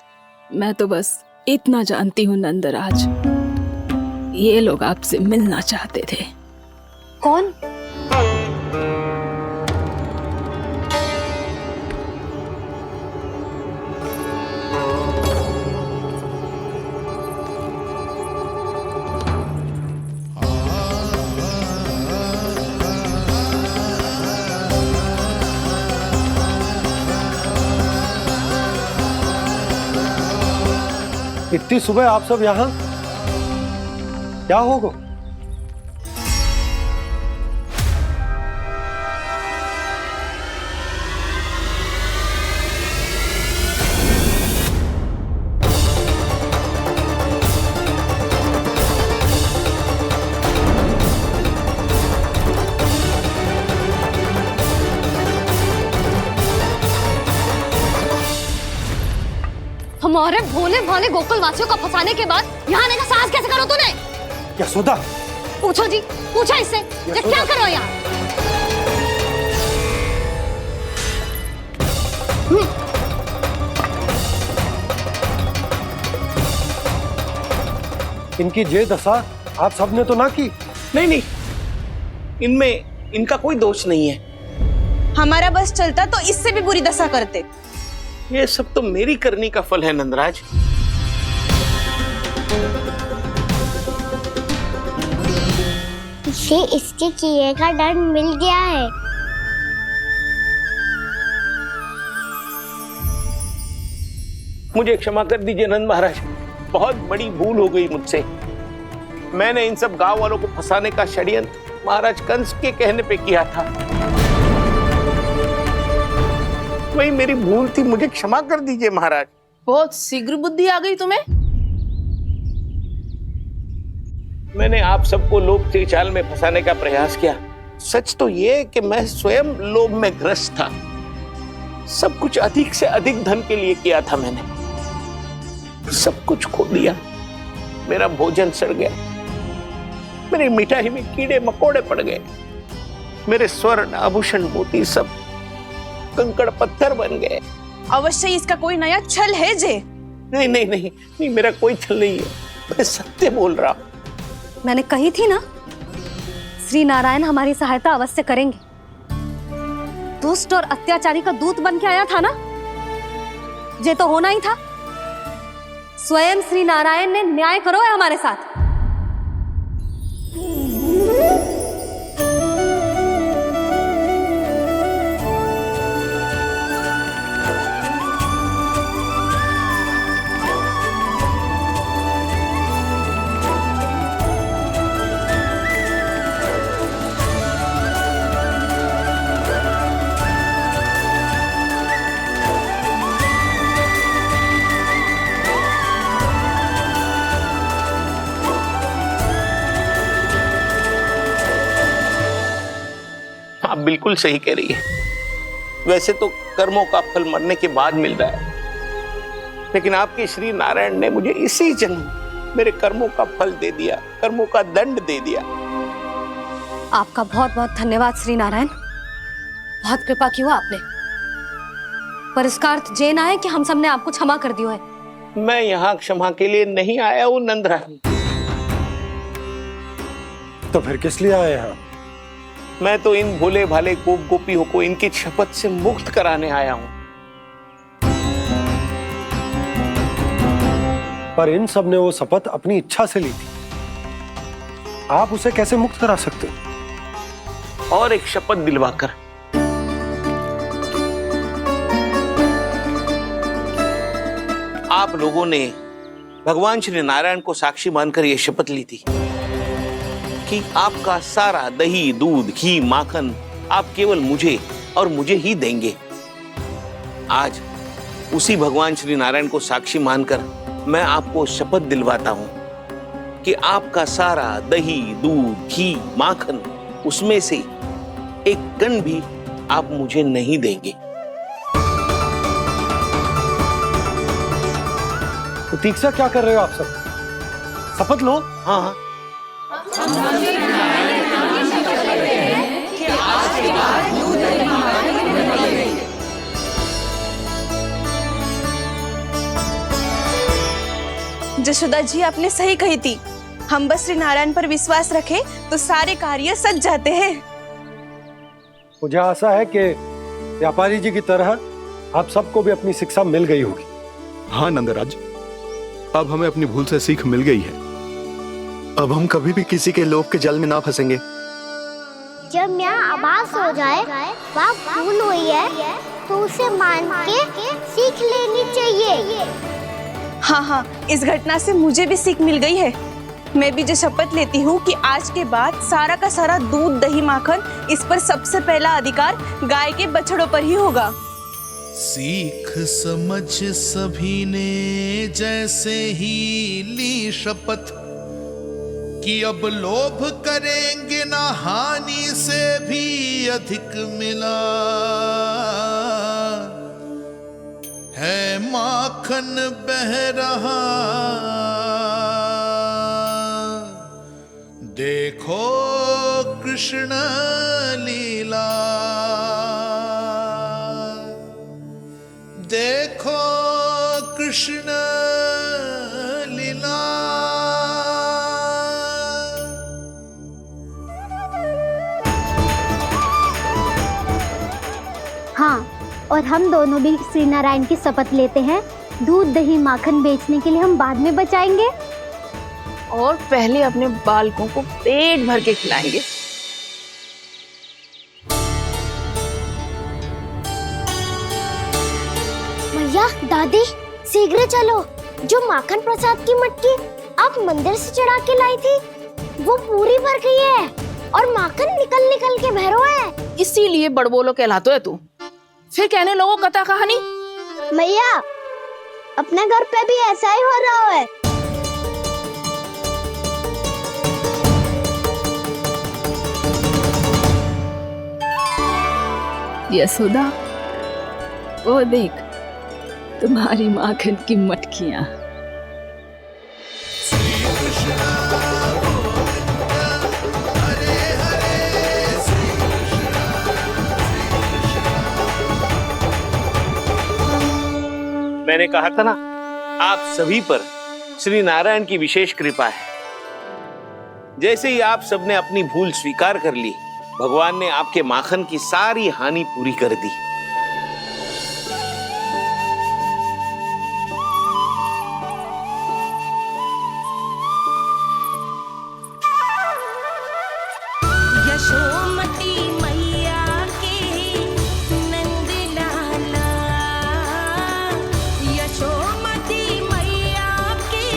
[SPEAKER 1] मैं तो बस इतना जानती हूँ नंदराज, ये लोग आपसे मिलना चाहते थे।
[SPEAKER 3] कौन?
[SPEAKER 19] इतनी सुबह आप सब यहाँ? क्या होगा?
[SPEAKER 3] हमारे भोले भाले गोकुल वासियों को फंसाने के बाद यहाँ आने का साहस कैसे करो तूने?
[SPEAKER 19] यशोदा,
[SPEAKER 3] पूछो जी, पूछो इससे, ये क्या करो यहाँ?
[SPEAKER 19] इनकी ये दशा आप सबने तो ना की?
[SPEAKER 13] नहीं नहीं, इनमें इनका कोई दोष नहीं है।
[SPEAKER 9] हमारा बस चलता तो इससे भी बुरी दशा करते।
[SPEAKER 6] ये सब तो मेरी करनी का फल है नंदराज।
[SPEAKER 2] इसे इसके किए का डर मिल गया है।
[SPEAKER 6] मुझे क्षमा कर दीजिए नंद महाराज, बहुत बड़ी भूल हो गई मुझसे। मैंने इन सब गांव वालों को फंसाने का षड्यंत्र महाराज कंस के कहने पे किया था। वही मेरी भूल थी, मुझे क्षमा कर दीजिए महाराज।
[SPEAKER 13] बहुत शीघ्र बुद्धि आ गई तुम्हें।
[SPEAKER 6] मैंने आप सबको लोभ के चाल में फंसाने का प्रयास किया। सच तो ये कि मैं स्वयं लोभ में ग्रस्त था। सब कुछ अधिक से अधिक धन के लिए किया था मैंने। सब कुछ खो दिया। मेरा भोजन सड़ गया, मेरी मिठाई में कीड़े मकोड़े पड़ गए, मेरे स्वर्ण आभूषण मोती सब कंकड़ पत्थर बन गए।
[SPEAKER 9] अवश्य इसका कोई नया छल है जे।
[SPEAKER 6] नहीं नहीं नहीं नहीं, मेरा कोई छल नहीं है, मैं सत्य बोल रहा हूं।
[SPEAKER 3] मैंने कही थी ना, श्री नारायण हमारी सहायता अवश्य करेंगे। दुष्ट और अत्याचारी का दूत बन के आया था ना, ये तो होना ही था। स्वयं श्री नारायण ने न्याय करो है हमारे साथ।
[SPEAKER 6] आप बिल्कुल सही कह रही है। वैसे तो कर्मों का फल मरने के बाद मिल रहा है, लेकिन आपके श्री नारायण ने मुझे इसी जन्म मेरे कर्मों का फल दे दिया, कर्मों का दंड दे दिया।
[SPEAKER 3] आपका बहुत बहुत धन्यवाद श्री नारायण, बहुत कृपा की हो आपने। पर इसका अर्थ ये ना है कि हम सबने आपको क्षमा कर दिया है।
[SPEAKER 6] मैं यहाँ क्षमा के लिए नहीं आया हूँ नंदरानी।
[SPEAKER 19] तो फिर किस लिए आए हैं?
[SPEAKER 6] मैं तो इन भोले भाले गोप गोपियों को इनकी शपथ से मुक्त कराने आया हूं।
[SPEAKER 19] पर इन सब ने वो शपथ अपनी इच्छा से ली थी, आप उसे कैसे मुक्त करा सकते?
[SPEAKER 6] और एक शपथ दिलवाकर। आप लोगों ने भगवान श्री नारायण को साक्षी मानकर यह शपथ ली थी कि आपका सारा दही, दूध, घी, माखन आप केवल मुझे और मुझे ही देंगे। आज उसी भगवान श्री नारायण को साक्षी मानकर मैं आपको शपथ दिलवाता हूं कि आपका सारा दही, दूध, घी, माखन उसमें से एक कण भी आप मुझे नहीं देंगे।
[SPEAKER 19] प्रतीक्षा क्या कर रहे हो आप सब? शपथ लो।
[SPEAKER 6] हाँ हाँ,
[SPEAKER 9] जशोदा जी आपने सही कही थी। हम बस श्री नारायण पर विश्वास रखें तो सारे कार्य सज जाते हैं।
[SPEAKER 19] मुझे आशा है कि व्यापारी जी की तरह आप सबको भी अपनी शिक्षा मिल गई होगी।
[SPEAKER 4] हाँ नंदराज, अब हमें अपनी भूल से सीख मिल गई है। अब हम कभी भी किसी के लोभ के जाल में ना फंसेंगे।
[SPEAKER 2] जब यहाँ आभास हो जाए वहाँ भूल हुई है तो उसे मान के सीख लेनी चाहिए।
[SPEAKER 9] हाँ हाँ, इस घटना से मुझे भी सीख मिल गई है। मैं भी जो शपथ लेती हूँ कि आज के बाद सारा का सारा दूध, दही, माखन इस पर सबसे पहला अधिकार गाय के बछड़ों पर ही होगा।
[SPEAKER 20] सीख समझ सभी ने जैसे ही ली शपथ कि अब लोभ करेंगे ना हानि से भी अधिक मिला है, माखन बह रहा देखो कृष्ण लीला, देखो कृष्ण लीला।
[SPEAKER 2] हाँ, और और हम दोनों भी श्री नारायण की शपथ लेते हैं, दूध दही माखन बेचने के लिए हम बाद में बचाएंगे
[SPEAKER 13] और पहले अपने बालकों को पेट भर के खिलाएंगे।
[SPEAKER 2] भैया दादी शीघ्र चलो, जो माखन प्रसाद की मटकी आप मंदिर से चढ़ा के लाई थी वो पूरी भर गई है और माखन निकल निकल के बह रहा है।
[SPEAKER 13] इसीलिए बड़बोलो कहलाता है तू। फिर कहने लोगों कथा कहानी।
[SPEAKER 2] भैया अपने घर पे भी ऐसा ही हो रहा है।
[SPEAKER 1] यशोदा, वो देख तुम्हारी माखन की मटकियां।
[SPEAKER 6] मैंने कहा था ना, आप सभी पर श्री नारायण की विशेष कृपा है। जैसे ही आप सबने अपनी भूल स्वीकार कर ली, भगवान ने आपके माखन की सारी हानि पूरी कर दी।
[SPEAKER 8] यशोमती मैया के नंद लाला, यशोमती मैया के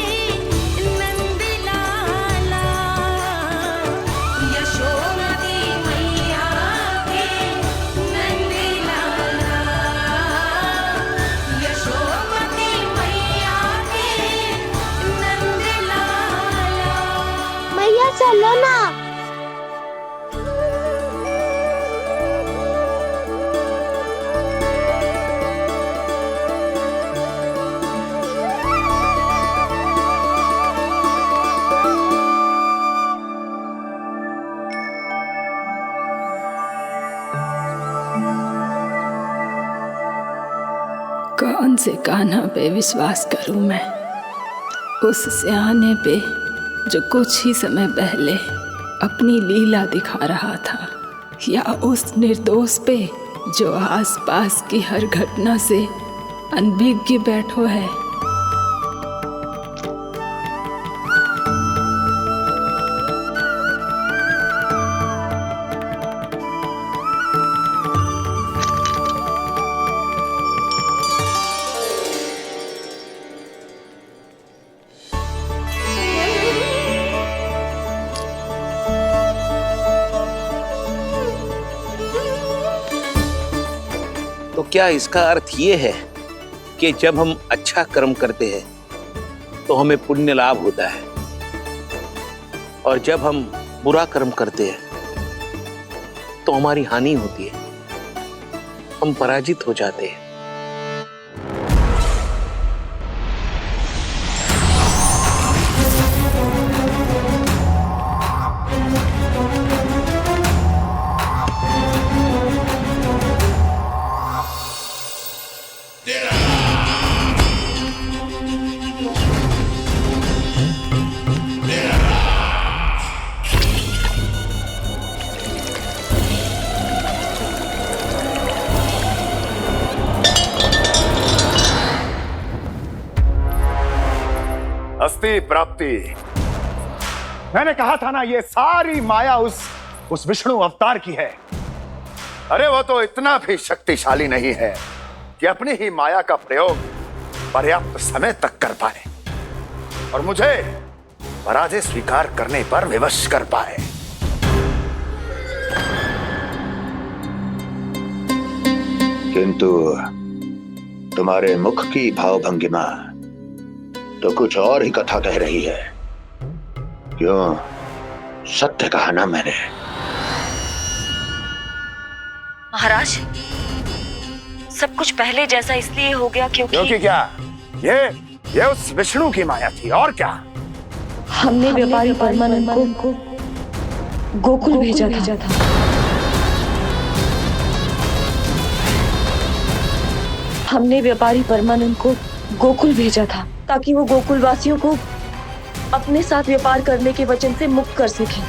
[SPEAKER 8] नंद लाला, यशोमती मैया के नंद लाला, यशोमती मैया के नंद लाला।
[SPEAKER 2] भैया चलो ना।
[SPEAKER 1] कौन से कान्हा पे विश्वास करूं मैं? उस सियाने पे जो कुछ ही समय पहले अपनी लीला दिखा रहा था, या उस निर्दोष पे जो आसपास की हर घटना से अनभिज्ञ बैठो है?
[SPEAKER 6] तो क्या इसका अर्थ ये है कि जब हम अच्छा कर्म करते हैं तो हमें पुण्य लाभ होता है, और जब हम बुरा कर्म करते हैं तो हमारी हानि होती है, हम पराजित हो जाते हैं?
[SPEAKER 5] अस्ति प्राप्ति। मैंने कहा था ना, ये सारी माया उस विष्णु अवतार की है। अरे वो तो इतना भी शक्तिशाली नहीं है कि अपनी ही माया का प्रयोग पर्याप्त समय तक कर पाए और मुझे पराजय स्वीकार करने पर विवश कर पाए।
[SPEAKER 14] किंतु तुम्हारे मुख की भावभंगिमा तो कुछ और ही कथा कह रही है। क्यों? सत्य कहा ना मैंने।
[SPEAKER 7] महाराज, सब कुछ पहले जैसा इसलिए हो गया क्योंकि
[SPEAKER 5] क्या? ये उस विष्णु की माया थी, और क्या?
[SPEAKER 7] हमने व्यापारी परमानंद को गोकुल भेजा था। हमने व्यापारी परमानंद को गोकुल भेजा था ताकि वो गोकुल वासियों को अपने साथ व्यापार करने के वचन से मुक्त कर सके।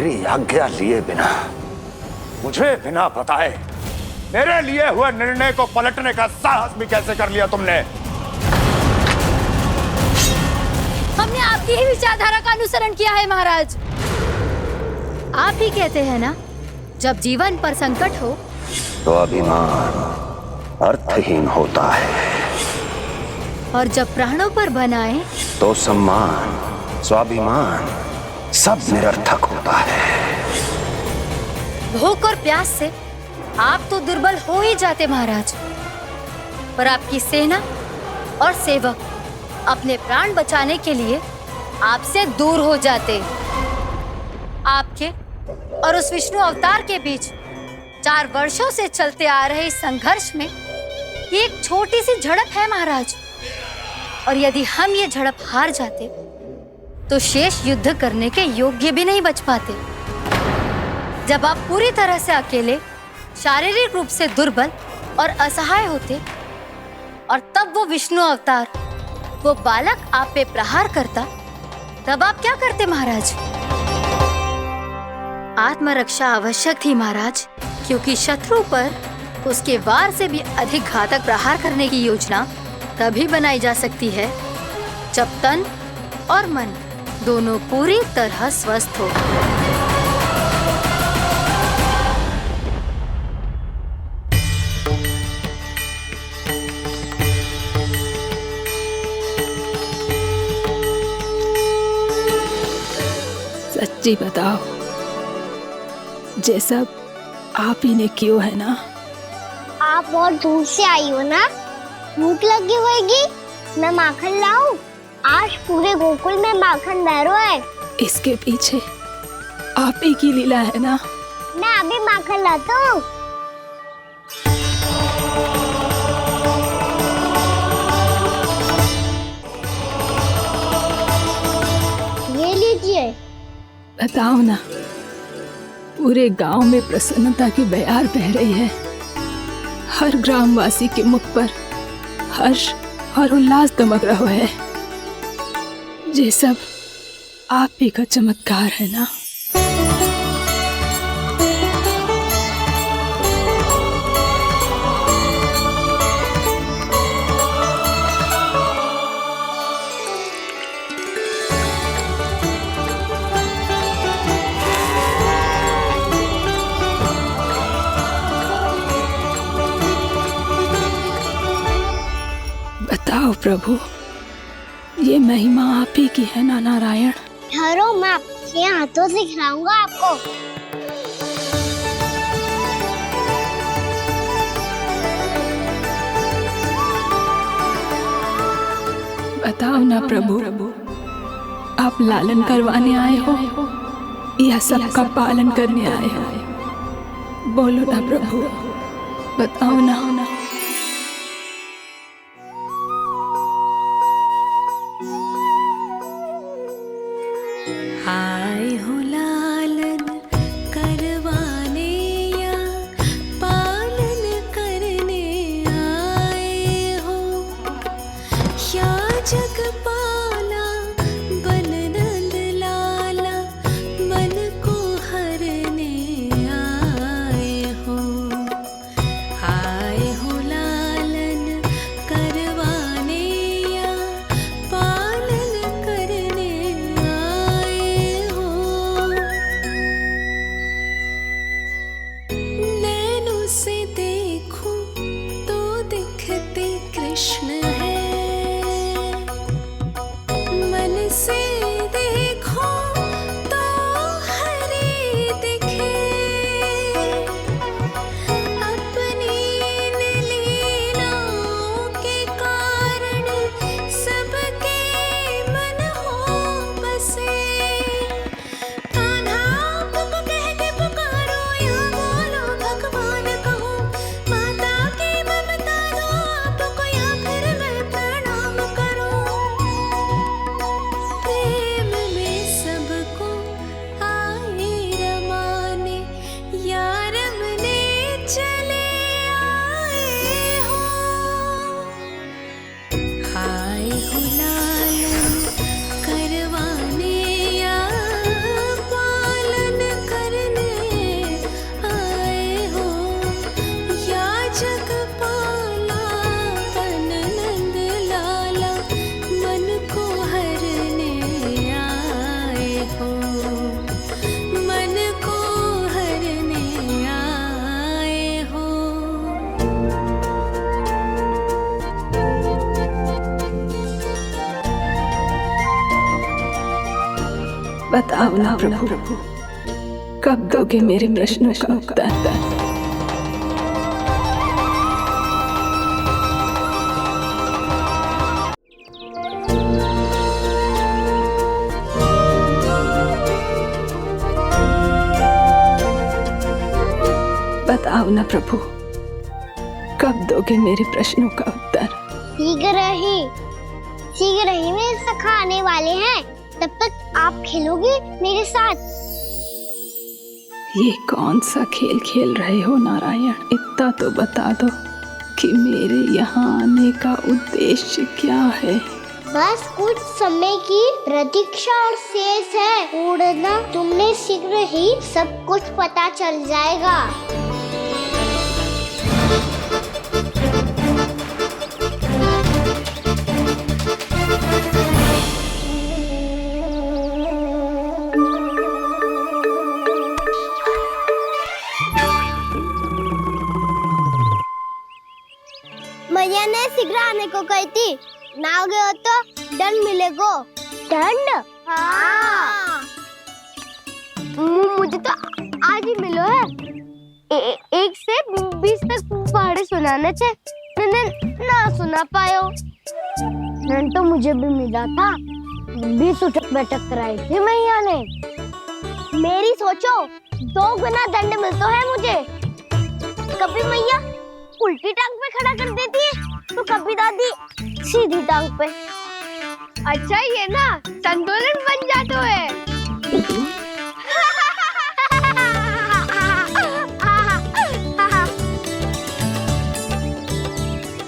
[SPEAKER 5] मेरी आज्ञा लिए बिना, मुझे बिना बताए मेरे लिए हुए निर्णय को पलटने का साहस भी कैसे कर लिया तुमने?
[SPEAKER 18] हमने आपकी ही विचारधारा का अनुसरण किया है महाराज। आप ही कहते हैं ना, जब जीवन पर संकट हो
[SPEAKER 5] तो अभिमान अर्थहीन होता है,
[SPEAKER 18] और जब प्राणों पर बनाए
[SPEAKER 5] तो सम्मान स्वाभिमान सब निरर्थक होता है।
[SPEAKER 18] भूख और प्यास से आप तो दुर्बल हो ही जाते महाराज, पर आपकी सेना और सेवक अपने प्राण बचाने के लिए आपसे दूर हो जाते। आपके और उस विष्णु अवतार के बीच 4 वर्षों से चलते आ रहे इस संघर्ष में एक छोटी सी झड़प है महाराज, और यदि हम ये झड़प हार जाते तो शेष युद्ध करने के योग्य भी नहीं बच पाते। जब आप पूरी तरह से अकेले, शारीरिक रूप से दुर्बल और असहाय होते, और तब वो विष्णु अवतार, वो बालक आप पे प्रहार करता, तब आप क्या करते महाराज? आत्मरक्षा आवश्यक थी महाराज, क्योंकि शत्रु पर उसके वार से भी अधिक घातक प्रहार करने की योजना तभी बनाई जा सकती है जब तन और मन दोनों पूरी तरह स्वस्थ हो।
[SPEAKER 1] सच्ची बताओ, ये सब आप ही ने क्यों है ना?
[SPEAKER 2] आप बहुत दूर से आई हो ना, भूख लगी होगी। मैं माखन लाऊं? आज पूरे गोकुल में माखन बह रहा है।
[SPEAKER 1] इसके पीछे आप ही की लीला है ना?
[SPEAKER 2] मैं अभी माखन लाता हूँ। ये लीजिए।
[SPEAKER 1] बताओ ना, पूरे गांव में प्रसन्नता की बयार बह रही है। हर ग्रामवासी के मुख पर हर्ष और उल्लास दमक रहा है। ये सब आप ही का चमत्कार है ना? बताओ प्रभु, ये महिमा आप ही की है ना नारायण?
[SPEAKER 2] ठहरो, मैं आपके हाथों से खिलाऊंगा आपको।
[SPEAKER 1] बताओ ना प्रभु, आप लालन करवाने आए हो या सबका पालन करने आए हो? बोलो ना प्रभु, बताओ ना।
[SPEAKER 8] आए हो लालन करवाने या पालन करने आए हो, या जगपाला बन नंद लाला मन को हरने आए हो। आए हो लालन करवाने या पालन करने आए हो। नैनों से देखूं तो दिखते कृष्ण है,
[SPEAKER 1] बताओ ना प्रभु, कब दोगे मेरे प्रश्नों का उत्तर? बताओ ना प्रभु, कब दोगे मेरे प्रश्नों का उत्तर?
[SPEAKER 2] शीघ्र ही मेरे सखा आने वाले हैं, तब तक आप खेलोगे मेरे साथ।
[SPEAKER 1] ये कौन सा खेल खेल रहे हो नारायण? इतना तो बता दो कि मेरे यहाँ आने का उद्देश्य क्या है?
[SPEAKER 2] बस कुछ समय की प्रतीक्षा और शेष है। उड़ना तुमने शीघ्र ही सब कुछ पता चल जाएगा। मैया ने शीघ्र आने को कही थी, ना हो गए तो दंड मिलेगा। दंड? हाँ। मुझे तो आज ही मिलो है। 1 से 20 तक पहाड़े सुनाने थे, ना सुना पायो। दंड तो मुझे भी मिला था, 20 उठक बैठक कराई थी मैया ने। मेरी सोचो 2 गुना दंड मिलता है मुझे। कभी मैया उल्टी टांग पे खड़ा कर देती है, तो कभी दादी सीधी टांग पे। अच्छा ये ना संतुलन बन जाता है।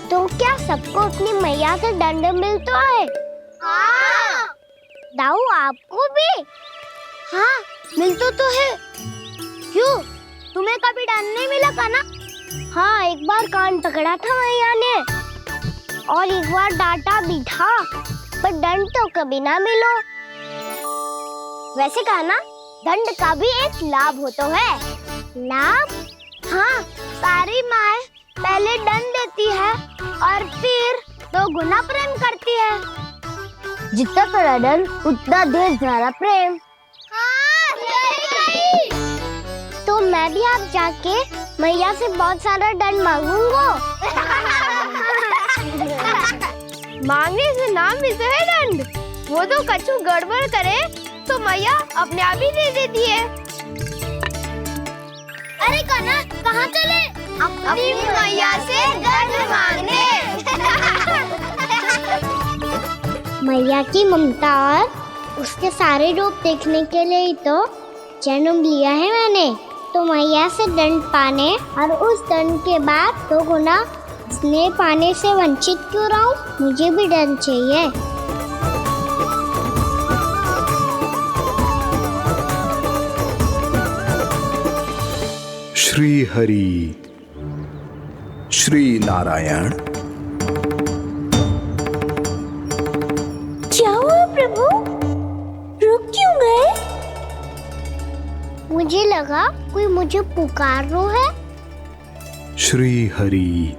[SPEAKER 2] तो क्या सबको अपनी मैया से दंड मिलता है? हाँ। दाऊ आपको भी? हाँ मिलता तो है। क्यों, तुम्हें कभी दंड नहीं मिला का ना? हाँ, एक बार कान पकड़ा था मैया ने और एक बार डांटा भी था, पर दंड तो कभी ना मिलो। वैसे कहा ना, दंड का भी एक लाभ होता है। लाभ? हाँ, सारी माँ पहले दंड देती है और फिर 2 गुना प्रेम करती है। जितना बड़ा दंड उतना ढेर सारा प्रेम। हाँ, सही। तो मैं भी आप जाके मैया से बहुत सारा दंड मांगूंगा। मांगने से ना मिलता है दंड, वो तो कछु गड़बड़ करे तो मैया अपने आप ही दे देती है। अरे कना, कहाँ चले? अपनी मैया से दंड मांगने। मैया की ममता और उसके सारे रूप देखने के लिए ही तो जन्म लिया है मैंने। तो मैया से दंड पाने और उस दंड के बाद 2 गुना स्नेह पाने से वंचित क्यों रहूं? मुझे भी दंड चाहिए।
[SPEAKER 21] श्री हरि श्री नारायण।
[SPEAKER 8] क्या हुआ प्रभु, रुक क्यों गए?
[SPEAKER 2] मुझे लगा कोई मुझे पुकार रहा है।
[SPEAKER 21] श्री हरि।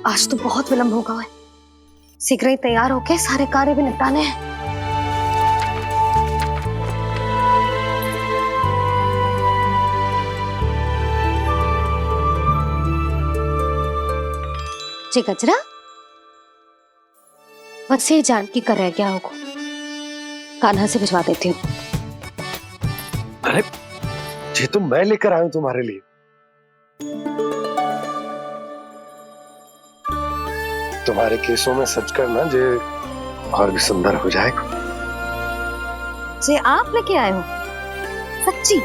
[SPEAKER 3] आज तो बहुत विलंब होगा है, शीघ्र ही तैयार होके सारे कार्य भी निपटाने हैं। जी गजरा, बस ये जान की कर रहे क्या होगा, कान्हा से भिजवा देती हूँ।
[SPEAKER 19] अरे ये तो मैं लेकर आया हूं तुम्हारे लिए। तुम्हारे केसों में सच करना जे और भी सुंदर हो जाएगा।
[SPEAKER 3] जे आप लेके आए हो सच्ची?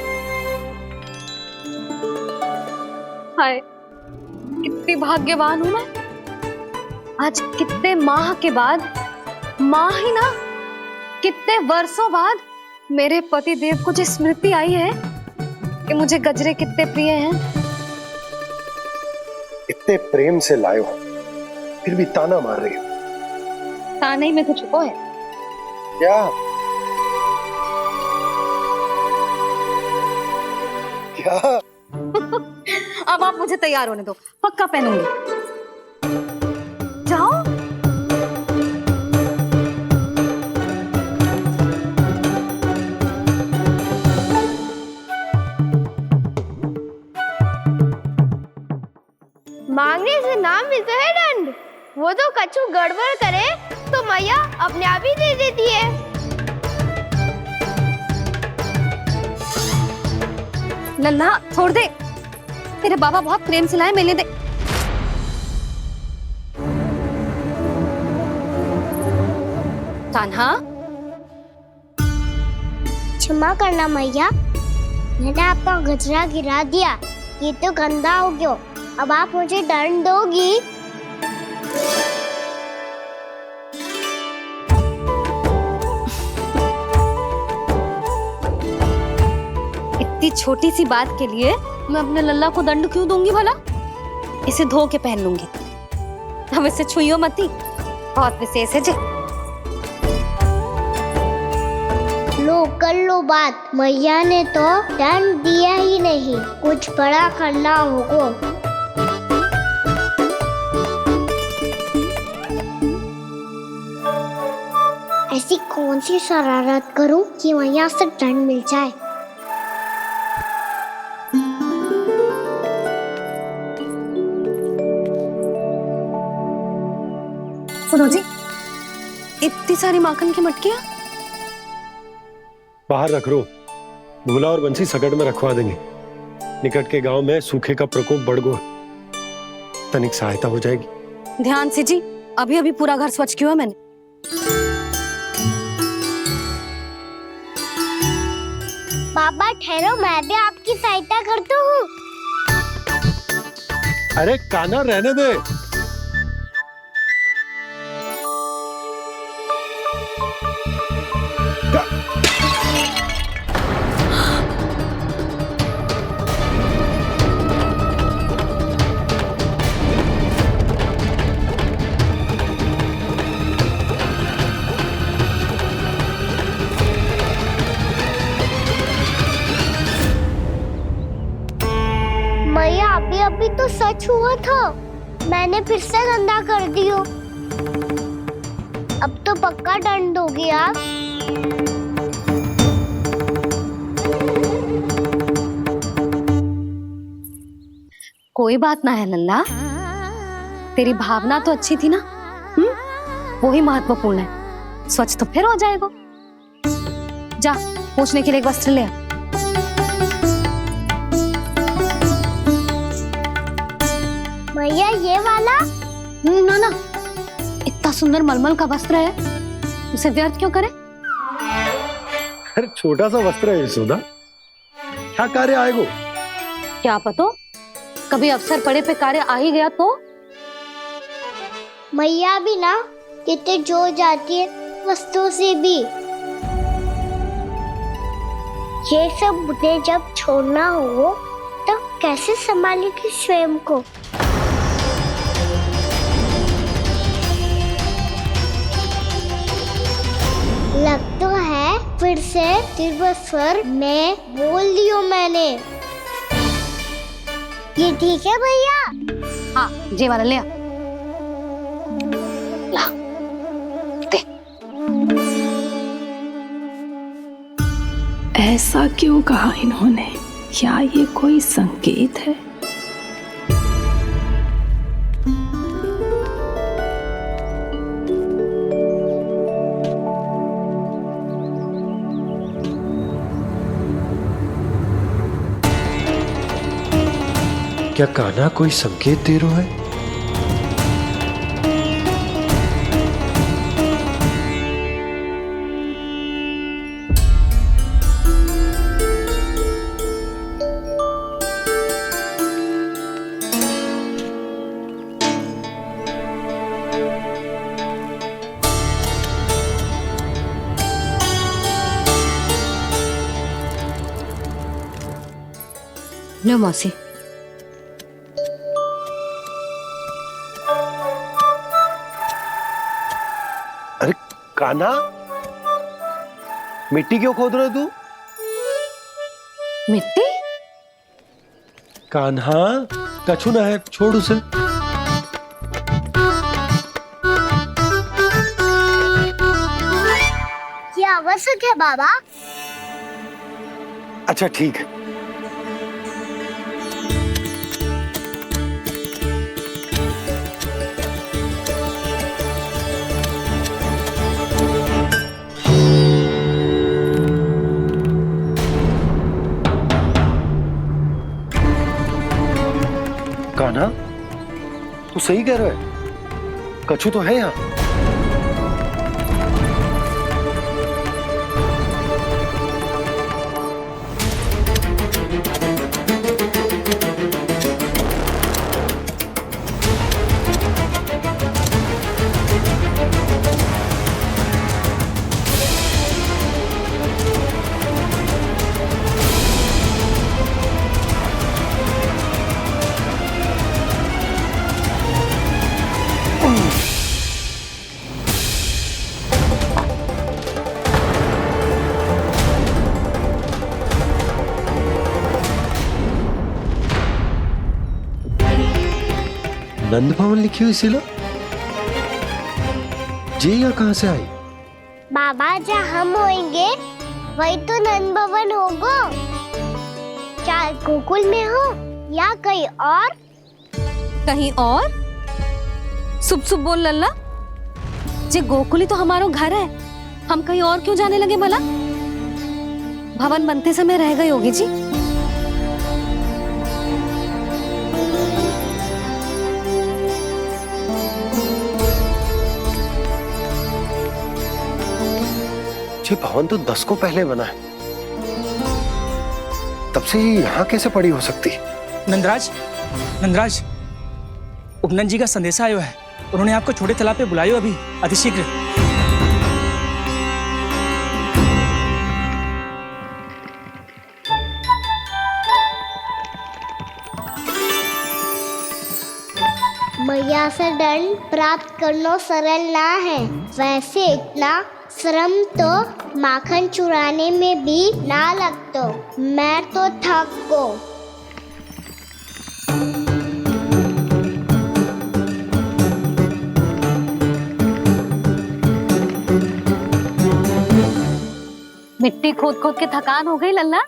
[SPEAKER 3] हाय, कितनी भाग्यवान हूं मैं। आज कितने माह के बाद, माह ही ना कितने वर्षों बाद मेरे पति देव को जो स्मृति आई है कि मुझे गजरे कितने प्रिय हैं।
[SPEAKER 19] इतने प्रेम से लाए हो, फिर भी ताना मार रही हो।
[SPEAKER 3] ताने में कुछ छुपो है
[SPEAKER 19] क्या? क्या?
[SPEAKER 3] अब आप मुझे तैयार होने दो, पक्का पहनूंगी। जाओ।
[SPEAKER 2] मांगने से नाम मिलता है दंड। वो तो कछु गड़बड़ करे तो मैया अपने आप ही दे देती है।
[SPEAKER 3] लल्ला छोड़ दे, तेरे बाबा बहुत प्रेम से लाए, मिलने दे। कान्हा,
[SPEAKER 2] क्षमा करना मैया, मैंने आपका गजरा गिरा दिया, ये तो गंदा हो गया। अब आप मुझे दंड दोगी?
[SPEAKER 3] इतनी छोटी सी बात के लिए मैं अपने लल्ला को दंड क्यों दूंगी भला? इसे धो के पहन लूंगी। अब इसे छुइयो मती, बहुत विशेष है जे।
[SPEAKER 2] लो कर लो बात, मैया ने तो दंड दिया ही नहीं, कुछ बड़ा करना होगा। ऐसी कौन सी शरारत करूं कि मैया से दंड मिल जाए?
[SPEAKER 3] सुनो जी, इतनी सारी माखन की मटकियां
[SPEAKER 19] बाहर रख रो, भूला और बंसी सकट में रखवा देंगे। निकट के गांव में सूखे का प्रकोप बढ़ गया, तनिक सहायता हो जाएगी।
[SPEAKER 3] ध्यान से जी, अभी अभी पूरा घर स्वच्छ किया मैंने।
[SPEAKER 2] बाबा ठहरो, मैं भी आपकी सहायता करता हूँ।
[SPEAKER 19] अरे कान्हा रहने दे।
[SPEAKER 2] मैया अभी तो सच हुआ था, मैंने फिर से गंदा कर दियो। अब तो पक्का दंड दोगी आप।
[SPEAKER 3] कोई बात ना है लल्ला, तेरी भावना तो अच्छी थी ना, वो ही महत्वपूर्ण है। स्वच्छ तो फिर हो जाएगा। जा, पोंछने के लिए एक वस्त्र ले आ।
[SPEAKER 2] भैया ये वाला?
[SPEAKER 3] ना ना, इतना सुंदर मलमल का वस्त्र है, उसे व्यर्थ क्यों करे?
[SPEAKER 19] अरे छोटा सा वस्त्र है यशोदा, क्या कार्य आएगा?
[SPEAKER 3] क्या पता, कभी अवसर पड़े पे कार्य आ ही गया तो।
[SPEAKER 2] मैया भी ना कितने जो जाती है वस्तुओं से भी। ये सब मुझे जब छोड़ना हो तो कैसे संभालेगी स्वयं को? लग तो है फिर से तिरस्वर में बोल दियो मैंने। ये ठीक है भैया?
[SPEAKER 3] हाँ, जे वाला ले आ। ला, दे।
[SPEAKER 1] ऐसा क्यों कहा इन्होंने? क्या ये कोई संकेत है?
[SPEAKER 19] क्या कान्हा कोई संकेत दे रहा है?
[SPEAKER 18] लो मौसी।
[SPEAKER 19] अरे कान्हा, मिट्टी क्यों खोद रहे तू?
[SPEAKER 18] मिट्टी?
[SPEAKER 19] कान्हा, कछु ना है, छोड़ उसे।
[SPEAKER 2] ये आवश्यक है बाबा।
[SPEAKER 19] अच्छा ठीक है। कान्हा, तू सही कह रहा है, कछु तो है यहाँ। नंद भवन लिखी हुई सिला, ये यहाँ कहाँ से आई?
[SPEAKER 2] बाबा जहाँ हम होंगे वही तो नंद भवन होगा। चाहे गोकुल में हो या कहीं और।
[SPEAKER 3] कहीं और? सुब सुब बोल लल्ला। जे गोकुली तो हमारो घर है, हम कहीं और क्यों जाने लगे भला? भवन बनते समय रह गए योगी जी।
[SPEAKER 19] ये भवन तो 10 को पहले बना है, तब से ये यहाँ कैसे पड़ी हो सकती?
[SPEAKER 16] नंदराज, नंदराज, उपनंद जी का संदेशा आयो है। उन्होंने आपको छोटे तालाब पे बुलायो अभी, अतिशीघ्र।
[SPEAKER 2] मैया से दंड प्राप्त करना सरल ना है। वैसे इतना श्रम तो माखन चुराने में भी ना लगता। मैं तो थक गो।
[SPEAKER 3] मिट्टी खोद खोद के थकान हो गई लल्ला,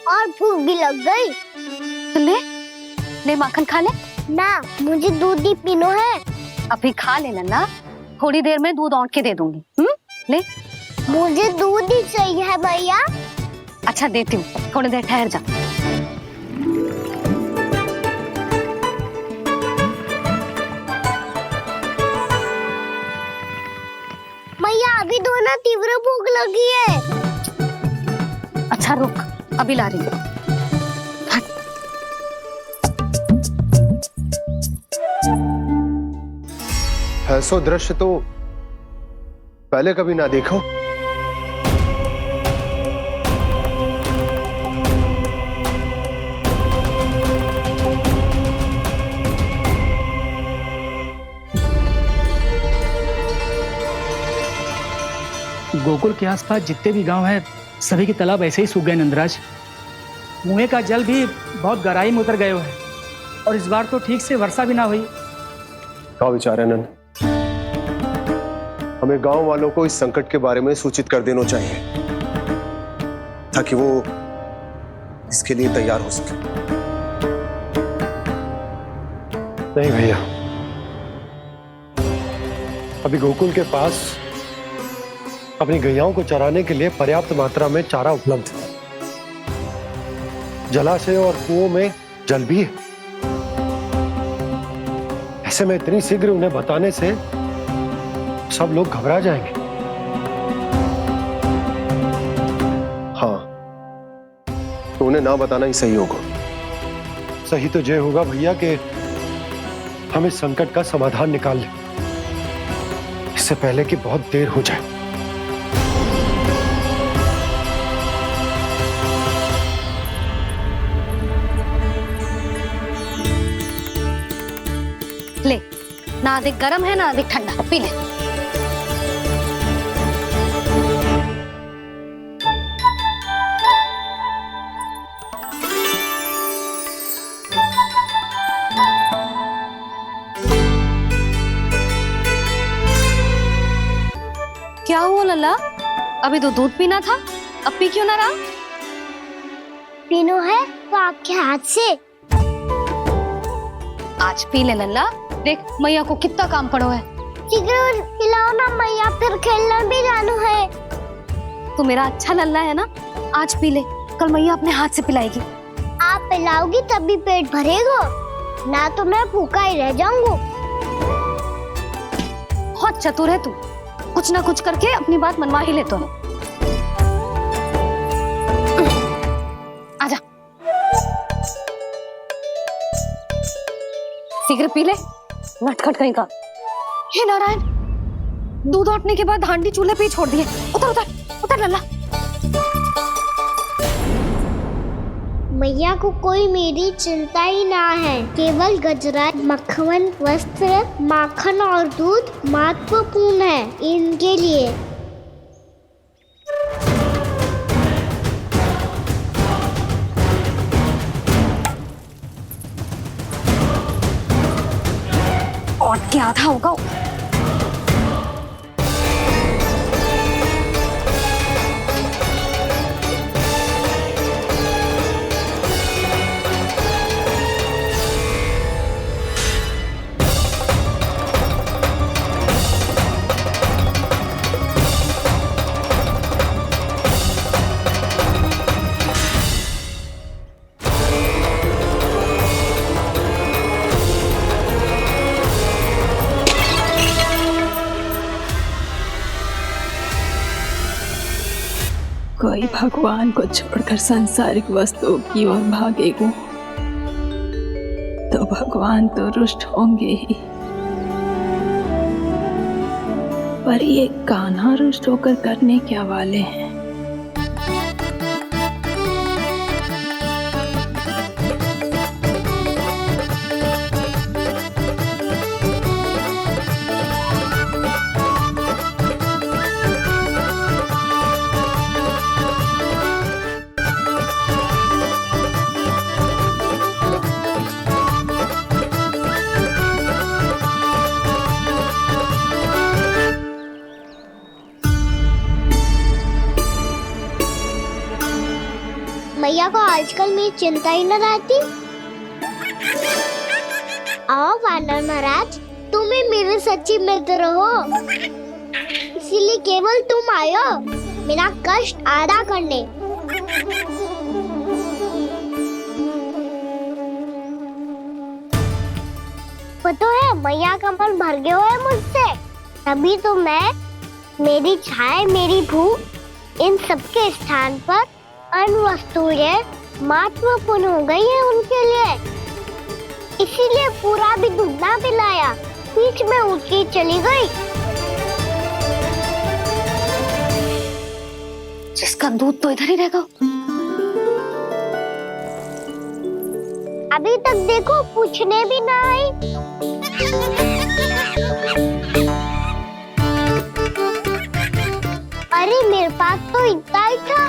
[SPEAKER 2] और भूख भी लग गई।
[SPEAKER 3] तो ले ले माखन खा ले।
[SPEAKER 2] ना, मुझे दूध ही पीनो है।
[SPEAKER 3] अभी खा ले लल्ला, थोड़ी देर में दूध औंट के दे दूंगी। ले।
[SPEAKER 2] मुझे दूध ही चाहिए है भैया।
[SPEAKER 3] अच्छा देती हूँ, थोड़ी देर ठहर जा।
[SPEAKER 2] भैया अभी तो ना तीव्र भूख लगी है।
[SPEAKER 3] अच्छा रुक, अभी ला रही हूँ।
[SPEAKER 19] ऐसा दृश्य तो पहले कभी ना देखो।
[SPEAKER 16] गोकुल के आसपास जितने भी गांव हैं, सभी के तालाब ऐसे ही सूख गए नंदराज। कुएं का जल भी बहुत गहराई में उतर गए है, और इस बार तो ठीक से वर्षा भी ना हुई।
[SPEAKER 19] क्या विचार है नंद? हमें गांव वालों को इस संकट के बारे में सूचित कर देना चाहिए, ताकि वो इसके लिए तैयार हो सके। नहीं भैया, अभी गोकुल के पास अपनी गैयाओं को चराने के लिए पर्याप्त मात्रा में चारा उपलब्ध है। जलाशय और कुओं में जल भी है। ऐसे में इतनी शीघ्र उन्हें बताने से सब लोग घबरा जाएंगे। हाँ, तो उन्हें ना बताना ही सही होगा। सही तो ये होगा भैया कि हम इस संकट का समाधान निकाल लें, इससे पहले कि बहुत देर हो जाए।
[SPEAKER 3] ना अधिक गर्म है ना अधिक ठंडा, पी ले। क्या हुआ लल्ला? अभी तो दूध पीना था, अब पी क्यों ना रहा?
[SPEAKER 2] पीनो है तो आपके हाथ से।
[SPEAKER 3] आज पी ले लल्ला, देख मैया को कितना काम पड़ो है।
[SPEAKER 2] शीघ्र पिलाओ ना मैया, फिर खेलना भी जाना है।
[SPEAKER 3] तू मेरा अच्छा लल्ला है ना, आज पी ले, कल मैया अपने हाथ से पिलाएगी।
[SPEAKER 2] आप पिलाओगी तभी पेट भरेगा, ना तो मैं भूखा ही रह जाऊंगा।
[SPEAKER 3] बहुत चतुर है तू, कुछ ना कुछ करके अपनी बात मनवा ही लेता है। आजा, शीघ्र पी ले, नटखट कहीं का। हे नारायण, दूध औटने के बाद हांडी चूल्हे पे ही छोड़ दिए। उतर उतर उतर लल्ला।
[SPEAKER 2] मैया को कोई मेरी चिंता ही ना है, केवल गजरा, मक्खन, वस्त्र, माखन और दूध महत्वपूर्ण है इनके लिए।
[SPEAKER 3] और क्या आधा होगा।
[SPEAKER 1] कोई भगवान को छोड़कर सांसारिक वस्तुओं की ओर भागेगा तो भगवान तो रुष्ट होंगे ही, पर ये कान्हा रुष्ट होकर करने क्या वाले हैं?
[SPEAKER 2] मैया को आजकल मेरी चिंता ही न रहती। आओ वानर महाराज, तुम ही मेरे सच्ची मित्र हो, इसीलिए केवल तुम आयो मेरा कष्ट आधा करने। पता है मैया का मन भर गया है मुझसे, तभी तो मैं, मेरी छाया, मेरी भूख, इन सबके स्थान पर अन्य वस्तुएं महत्वपूर्ण हो गई है उनके लिए। इसीलिए पूरा भी दूध ना पिलाया, बीच में उठ के चली गई।
[SPEAKER 3] जिसका दूध तो इधर ही रहेगा।
[SPEAKER 2] अभी तक देखो पूछने भी ना आई। अरे मेरे पास तो इतना ही था।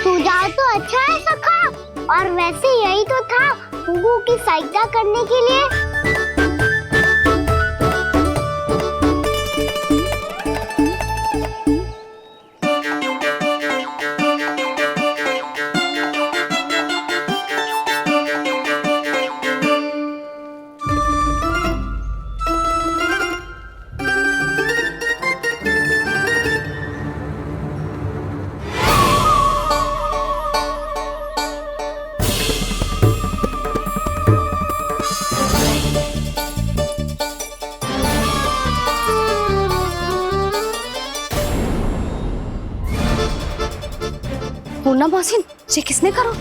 [SPEAKER 2] सुझाव तो अच्छा है सखा, और वैसे यही तो था हुगू की सहायता करने के लिए।
[SPEAKER 3] पूर्णा मौसी, ये किसने करो?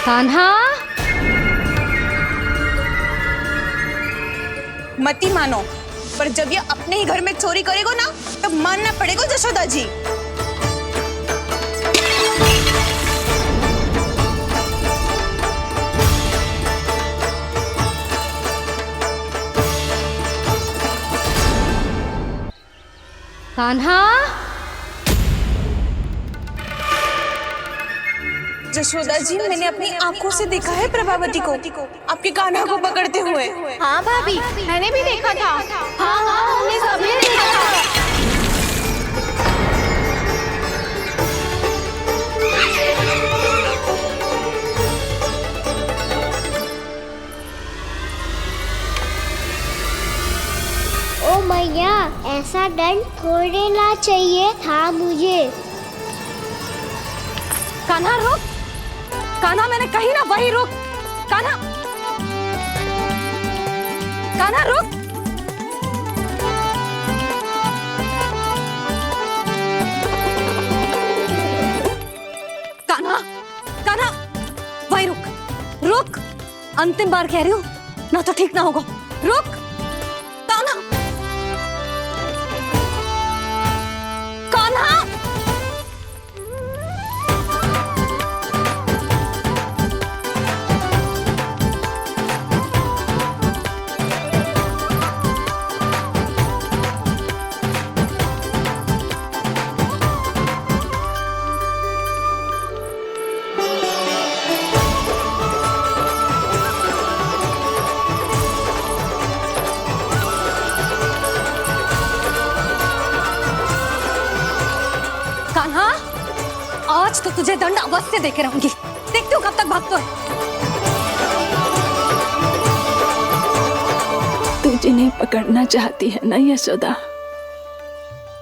[SPEAKER 3] कान्हा,
[SPEAKER 9] मती मानो, पर जब ये अपने ही घर में चोरी करेगा ना तब मानना पड़ेगा जशोदा जी।
[SPEAKER 3] कान्हा,
[SPEAKER 9] जशोदा जी, मैंने अपनी आंखों से देखा है प्रभावती को आपके कान्हा को पकड़ते हुए।
[SPEAKER 8] हाँ भाभी, मैंने भी देखा था। हाँ हाँ, हमने सबने देखा था।
[SPEAKER 2] ओ मैया, ऐसा दंड थोड़े ना चाहिए था मुझे।
[SPEAKER 3] कान्हा रुक, कान्हा मैंने कही ना वही रुक। कान्हा, कान्हा रुक। कान्हा, कान्हा वही रुक, रुक। अंतिम बार कह रही हूँ, ना तो ठीक ना होगा। रुक कान्हा, कान्हा। कान्हा, आज तो तुझे दंड अवश्य देके रहूंगी। देखती हूँ कब तक भागता है।
[SPEAKER 1] तू जिन्हें पकड़ना चाहती है ना यशोदा,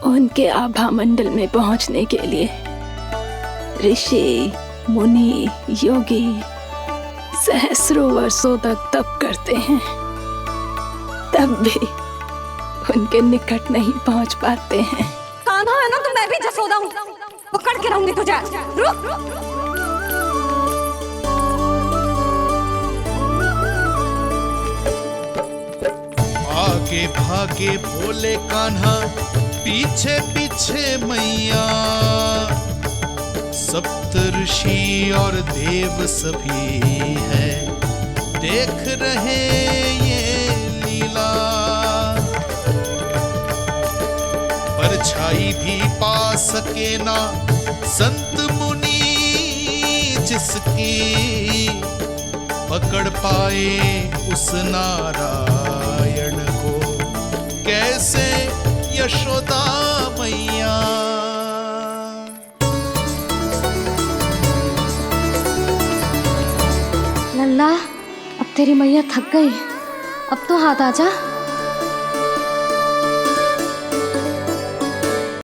[SPEAKER 1] उनके आभा मंडल में पहुंचने के लिए ऋषि, मुनि, योगी सहस्रों वर्षों तक तप करते हैं, तब भी उनके निकट नहीं पहुंच पाते हैं।
[SPEAKER 3] कान्हा है ना, तो मैं भी जसोदा हूँ, पकड़ के रहूंगी तुझे। रुक।
[SPEAKER 20] आगे भागे भोले कान्हा, पीछे पीछे मैया, सप्त ऋषि और देव सभी है देख रहे ये लीला। परछाई भी पा सके ना संत मुनि जिसकी, पकड़ पाए उस नारायण को कैसे यशोदा मैया।
[SPEAKER 3] लल्ला, अब तेरी मैया थक गई, अब तो हाथ आजा।